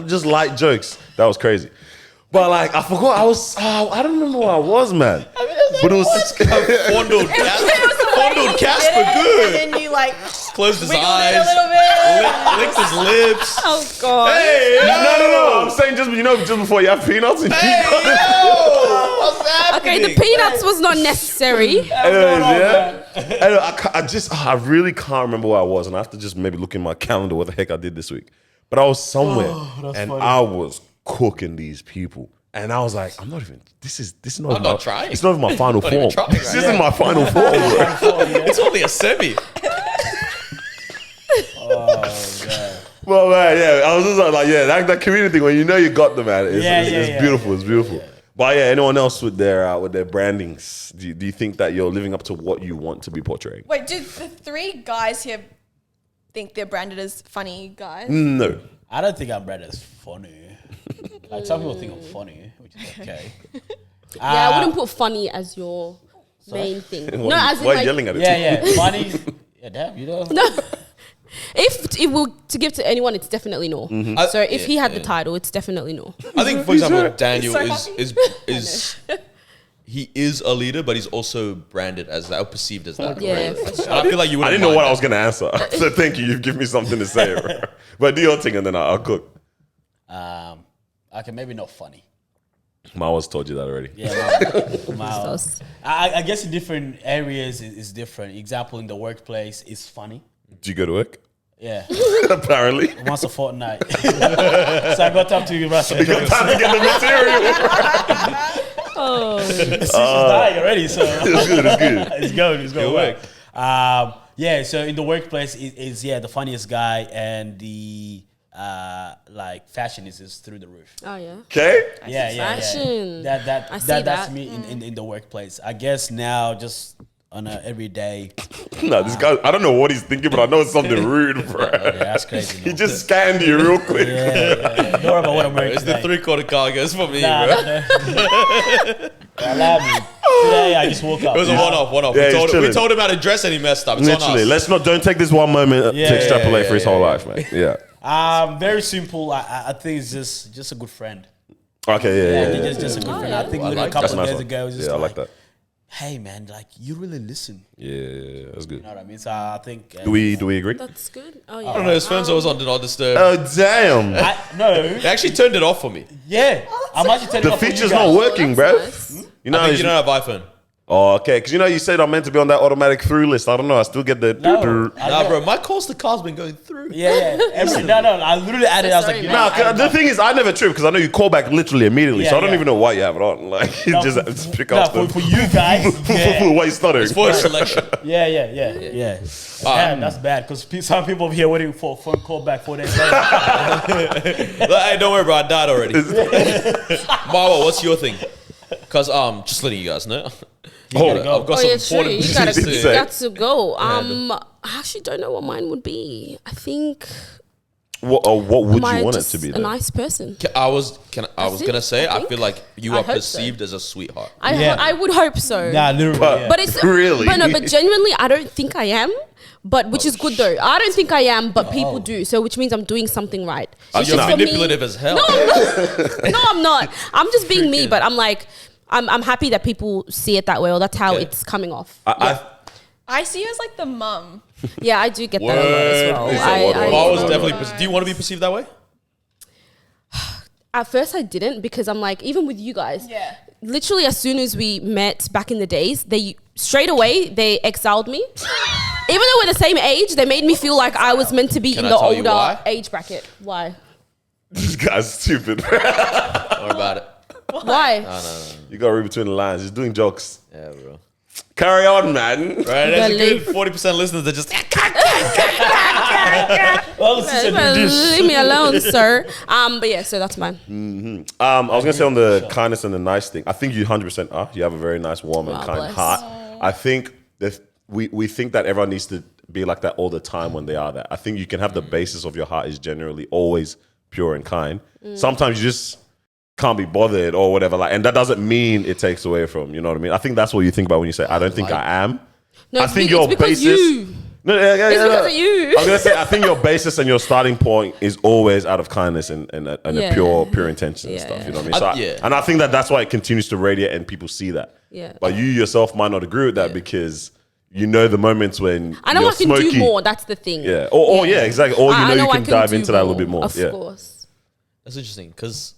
Just light jokes. That was crazy. But like, I forgot. I don't remember where I was, man. But it was Fondled Casper, And good. then you like Closed his wiggled it eyes, a little bit. licked his lips. Oh god. Hey, no. I'm saying just before you have peanuts. And hey, yo, what's happening? Okay, the peanuts was not necessary. I really can't remember where I was, and I have to just maybe look in my calendar what the heck I did this week. But I was somewhere, and funny. I was cooking these people, and I was like, I'm not even. This is not. I'm not trying. It's not even my final Not even form. trying, This right? isn't my final form. Bro. It's only a semi. Well, man, yeah, I was just like, that community thing when you know you got them, man. It's beautiful. It's beautiful. But yeah, anyone else with their brandings? Do you think that you're living up to what you want to be portraying? Wait, do the 3 guys here think they're branded as funny guys? No. I don't think I'm branded as funny. Like some people think I'm funny, which is okay. Yeah, I wouldn't put funny as your main thing. No, as in Why are you like, yelling at it? Yeah, funny. Yeah, damn, you know. no. If it will to give to anyone, it's definitely no. So if he had the title, it's definitely no. I think, for example, Daniel so is he is a leader, but he's also branded as that, or perceived as that. Yeah, right? for sure. And I feel like you I wouldn't didn't know mind what I that. was going to answer. So thank you. You've given me something to say. Bro. But do your thing and then I'll cook. Okay, maybe not funny. Ma was told you that already. Yeah, my, So- I guess in different areas is different. Example, in the workplace is funny. Do you go to work? Yeah, Apparently. once a fortnight. So I got up to Russell. You got time to get the material. She's dying already, so It's good. It's good. it's going Good well. work. Yeah, so in the workplace is the funniest guy, and the like fashion is through the roof. Oh yeah. Okay. Yeah. Fashion. I see That's that. me in the workplace. I guess now just on a everyday. No, this guy, I don't know what he's thinking, but I know it's something rude, bro. Yeah, that's crazy. He just scanned you real quick. Yeah. Don't worry about what I'm wearing It's the today. 3/4 cargoes for me, Nah, bro. allow me. Today I just woke up. It was a one-off. Yeah, we, he's we chilling. told him how to dress and he messed up. It's Literally. on us. Don't take this one moment Yeah, to extrapolate for his whole yeah. life, man. Yeah. Very simple. I think it's just a good friend. Okay, yeah. Just a good friend. yeah. I think I literally like a couple That's a of nice days one. ago, it was just Yeah, I like like, that. hey man, like you really listen. Yeah, that's good. You know what I mean? So I think. Do we agree? That's good. Oh yeah. I don't know, his phone's always on Do Not Disturb. Oh, damn. No. They actually turned it off for me. Yeah. I'm actually telling The you. feature's not working, bro. Nice. You know, I think he's- you don't have iPhone. Oh, okay. Because you said I'm meant to be on that automatic through list. I don't know. I still get the. Nah, bro, my calls to car's been going through. Yeah. No. I literally added. I was like, Nah, the thing is, I never trip because I know you call back literally immediately. So I don't even know why you have it on. Like, you just pick up stuff. For you guys, Why you stuttering? It's voice selection. Yeah. Damn, that's bad because some people over here waiting for a phone call back 4 days later. Hey, don't worry, bro. I died already. Marwa, what's your thing? Because just letting you guys know. I've got some important You got business to go. I actually don't know what mine would be. I think. What would you want it just to be? A nice person. I was gonna say I feel like you are hope perceived as a sweetheart. I would hope so. Nah, literally. But it's really. But genuinely, I don't think I am. But which is good though. I don't think I am, but people do. So which means I'm doing something right. So You're manipulative as hell. No, I'm not. No, I'm not. I'm just being me. But I'm like, I'm happy that people see it that way, or that's how it's coming off. I see you as like the mum. Yeah, I do get that a lot as well. I was definitely. Do you want to be perceived that way? At first, I didn't because I'm like, even with you guys. Yeah. Literally, as soon as we met back in the days, they straight away exiled me. Even though we're the same age, they made me feel like I was meant to be in the older age bracket. Why? This guy's stupid. Don't worry about it. Why? No. You got to read between the lines. He's doing jokes. Yeah, bro. Carry on, man. Right, there's a good 40% listeners that just. Leave me alone, sir. But yeah, so that's mine. I was gonna say on the kindness and the nice thing. I think you 100% are. You have a very nice, warm, and kind bless. heart. I think that we think that everyone needs to be like that all the time when they are that. I think you can have the basis of your heart is generally always pure and kind. Sometimes you just can't be bothered or whatever. Like, and that doesn't mean it takes away from. You know what I mean? I think that's what you think about when you say, "I don't think I am." No, I think your basis. You. No, It's because of you. I was gonna say, I think your basis and your starting point is always out of kindness and a pure intention and stuff. You know what I mean? So and I think that's why it continues to radiate and people see that. Yeah. But you yourself might not agree with that because you know the moments when I know you're I can smoky. do more. That's the thing. Yeah. Or exactly. Or you know you can dive into that a little bit more. Of course. That's interesting because,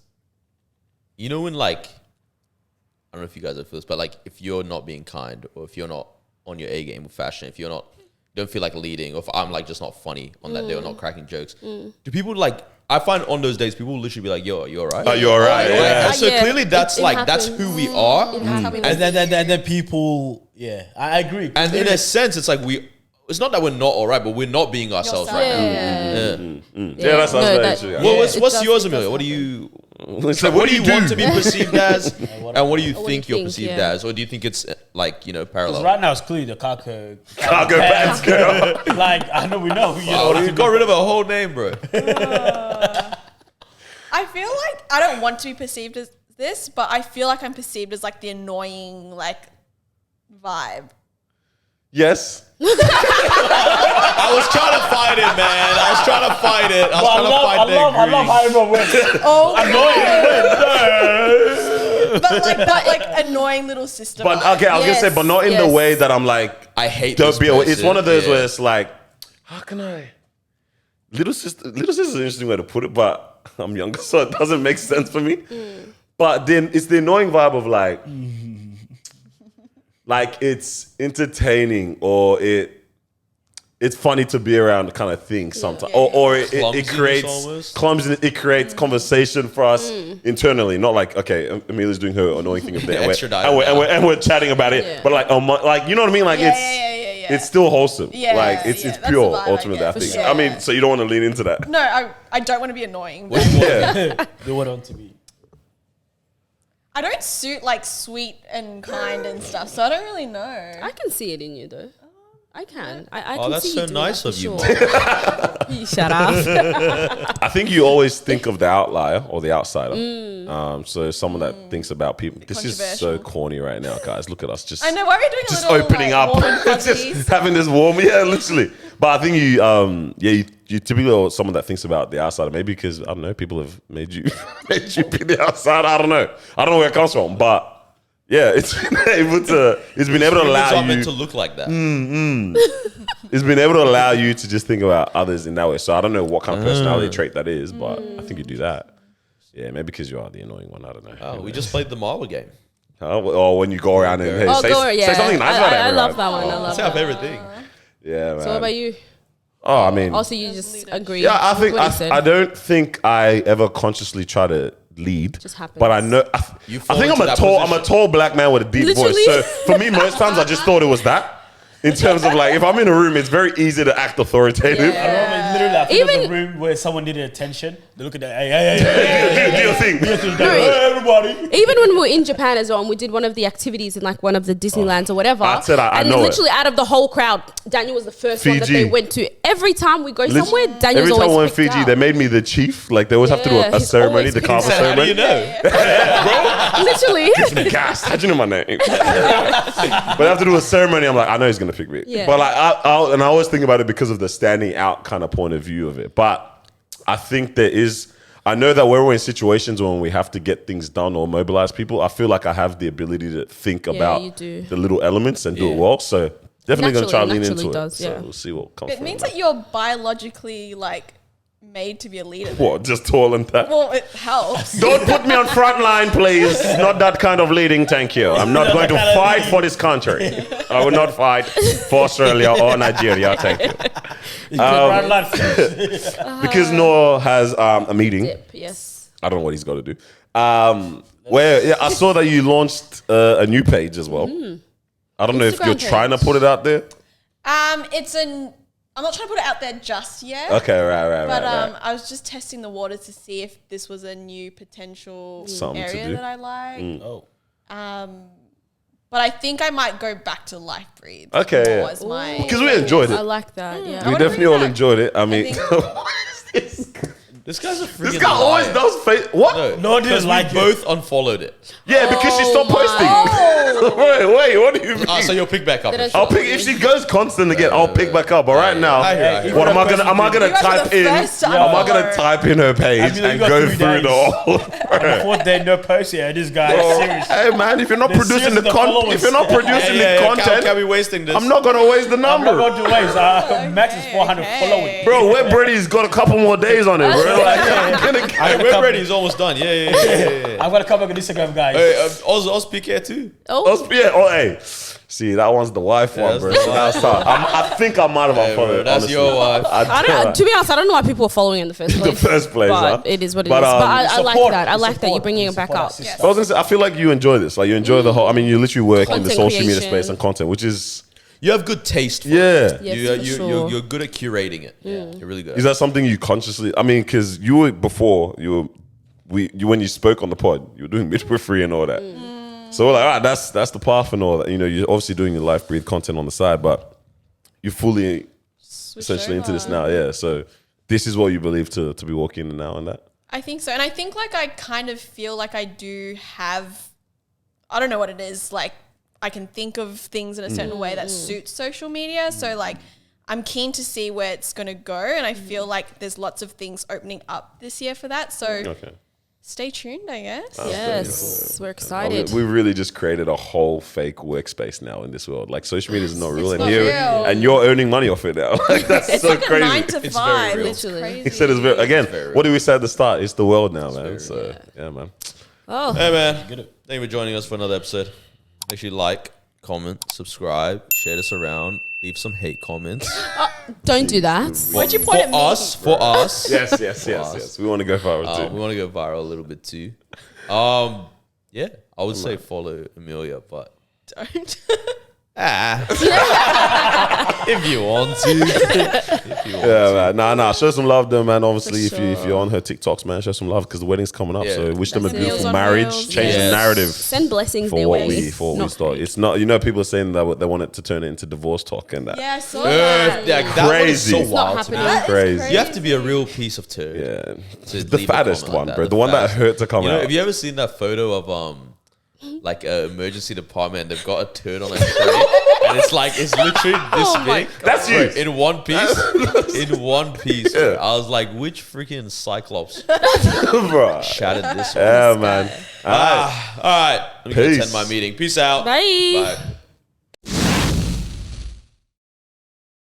when like, I don't know if you guys have feel this, but like if you're not being kind or if you're not on your A game with fashion, if you're not, don't feel like leading, or if I'm like just not funny on that day or not cracking jokes, do people like, I find on those days people will literally be like, yo, you're right. Oh, you're right. Yeah. And so clearly that's that's who we are. And then people, I agree. And in a sense, it's like it's not that we're not all right, but we're not being ourselves right now. Yeah, that sounds very true. Well, what's yours, Amelia? What do you... So what do you want to be perceived as, and what do you think you're perceived as, or do you think it's like parallel? Right now it's clearly the cargo pants girl. Like I know we know. You got rid of a whole name, bro. I feel like I don't want to be perceived as this, but I feel like I'm perceived as like the annoying vibe. Yes. I was trying to fight it, man. I was trying to fight it. I love how everyone went. Oh, annoying. But that annoying little sister. But okay, I was gonna say, but not in the way that I'm like, I hate. Don't be. It's one of those where it's like, how can I? Little sister is an interesting way to put it, but I'm younger, so it doesn't make sense for me. But then it's the annoying vibe of like it's entertaining or it's funny to be around kind of thing sometimes. Or it creates clumsiness, it creates conversation for us internally. Not like, okay, Amelia's doing her annoying thing of the and we're chatting about it. But like you know what I mean? Like it's still wholesome. Like it's pure ultimately, I think. Sure. I mean, so you don't want to lean into that. No, I don't want to be annoying. What do you want? You want to be. I don't suit sweet and kind and stuff, so I don't really know. I can see it in you though. I can. I can that's see so you nice of you. You shut up. I think you always think of the outlier or the outsider. So someone that thinks about people. This is so corny right now, guys. Look at us. Just I know why we're doing just a little opening up, warm and just having this warm. Yeah, literally. But I think you typically are someone that thinks about the outsider. Maybe because I don't know, people have made you be the outsider. I don't know where it comes from, but. Yeah, it's been able to allow you meant to look like that. It's been able to allow you to just think about others in that way. So I don't know what kind of personality trait that is, but I think you do that. Yeah, maybe because you are the annoying one. I don't know. Oh, we just played the Marwa game. Or when you go around and say something nice about everyone. I love that one. I love That's that. our favorite thing. Yeah, man. So what about you? Oh, I mean, Also, you just agree. yeah, I think with what he said. I don't think I ever consciously try to lead. Just happens. But I know. I fall think into that I'm a position. tall black man with a deep voice. Literally. So for me, most times I just thought it was that. In terms of like, if I'm in a room, it's very easy to act authoritative. Yeah. I remember literally I think Even- of a room where someone needed attention. They look at that, hey. Do your thing. Hey, everybody. Even when we were in Japan as well, and we did one of the activities in like one of the Disneylands or whatever. I said I and know it. literally out of the whole crowd, Daniel was the first one that Fiji. they went to. Every time we go Listen, somewhere, Daniel's every time I always went picked Fiji, out. they made me the chief. Like they always have to do Yeah, a he's ceremony, always the picked castle out. How do you ceremony. know? Literally. Gas. How'd you know my name? But I have to do a ceremony. I'm like, I know he's gonna pick me. Yeah. But like, I always think about it because of the standing out kind of point of view of it. But I think there is. I know that when we're in situations when we have to get things done or mobilize people, I feel like I have the ability to think about you do. the little elements and do it well. So definitely gonna try to lean Naturally into does, it. yeah. So we'll see what comes. It from means it. that you're biologically like made to be a leader. What? Just tall and that. Well, it helps. Don't put me on front line, please. Not that kind of leading, thank you. I'm not going to fight for this country. I will not fight for Australia or Nigeria, thank you. Because Noah has a meeting. Dip, yes. I don't know what he's got to do. Where I saw that you launched a new page as well. I don't know if you're Instagram trying to page. put it out there. I'm not trying to put it out there just yet. Okay, right. But I was just testing the waters to see if this was a new potential Something to area do. that I like. Oh. But I think I might go back to Life Breathe. Okay, more yeah. as my Because we enjoyed I it. like that, yeah. We wanna definitely bring all that. enjoyed it. I mean, This guy's a freaking this guy always liar. does face. What? No, I didn't Because we like it. both unfollowed it. Yeah, because she stopped posting. Oh, wait, what do you mean? So you'll pick back up. Did I I'll pick if she goes constant again. I'll pick back up. But right now, I hear. what am I gonna? Am I gonna You guys are type the in? first to Am I gonna unfollow. type in her page I mean, you and got go 3 through days. the whole? The fourth day, no post. Yeah, this guy is serious. Hey man, if you're not They're producing the serious, the content, followers. if you're not producing the content, Can't be wasting this. I'm not gonna waste the I'm not number, going to waste. Max is 400 followers. bro. Web Brady's got a couple more days on it, bro. Like, I'm gonna Hey, we're ready. He's almost done. Yeah. I've got to come back on Instagram, guys. Hey, Oz PK too. hey. See, that one's the wife one, that's bro. the So that's how, I think I might have Hey, bro, unfollowed. that's honestly. your wife. I don't, to be honest, I don't know why people are following in the first place. The first place, but huh? it is what it is. But, But I like support, that. I like that you're support, bringing it back support up. our sister. But I was gonna say, I feel like you enjoy this. Like you enjoy the whole. I mean, you literally work in the Content social media creation. space and content, which is You have good taste. For it. yeah. Yes, for sure. You're good at curating it. Yeah, you're really good. Is that something you consciously? I mean, because you were before you when you spoke on the pod, you were doing midwifery and all that. So we're like, all right, that's the path and all that. You know, you're obviously doing your Life Breathe content on the side, but you're fully essentially into this now. Yeah. So this is what you believe to be walking in now and that. I think so. And I think like I kind of feel like I do have, I don't know what it is, like I can think of things in a certain way that suits social media. So like I'm keen to see where it's going to go. And I feel like there's lots of things opening up this year for that. So Okay. stay tuned, I guess. Yes, we're excited. We really just created a whole fake workspace now in this world. Like social media is not real, and not here real. and you're earning money off it now. Like that's It's so like crazy. a 9 to It's 5. very real. It's Literally. crazy. He said it's very, again. What did we say at the start? It's the world now, man. very So yeah, man. Oh, Hey man, thank you for joining us for another episode. Make sure you like, comment, subscribe, share this around, leave some hate comments. don't do that. Why'd you point at me? For us. Yes. We want to go viral too. We want to go viral a little bit too. Yeah, I would say follow Amelia, but Don't. if you want to. Yeah, man. Nah. Show some love, though, man. Obviously, For if you're on her TikToks, man, show some love because the wedding's coming up. Yeah. So wish them a Meals beautiful on marriage. wheels. Change the Yes. narrative Send blessings for their what way. we Not start. hate. It's not. You know, people are saying that they want it to turn it into divorce talk and that. Yeah, I saw that. Yeah, that one is Crazy. so It's not wild to me. happening. That is Crazy. You have to be a real piece of turd. Yeah, To the leave a fattest comment one, like bro. that, The one that fattest. hurt to come You know, out. have you ever seen that photo of like a emergency department? They've got a turd on a tray, and it's literally this big. That's Bro, you. in one piece. In one piece. Bro. I was like, which freaking Cyclops bro. shattered this one? Yeah, man. All right. Let me go Peace. attend my meeting. Peace out. Bye. Bye.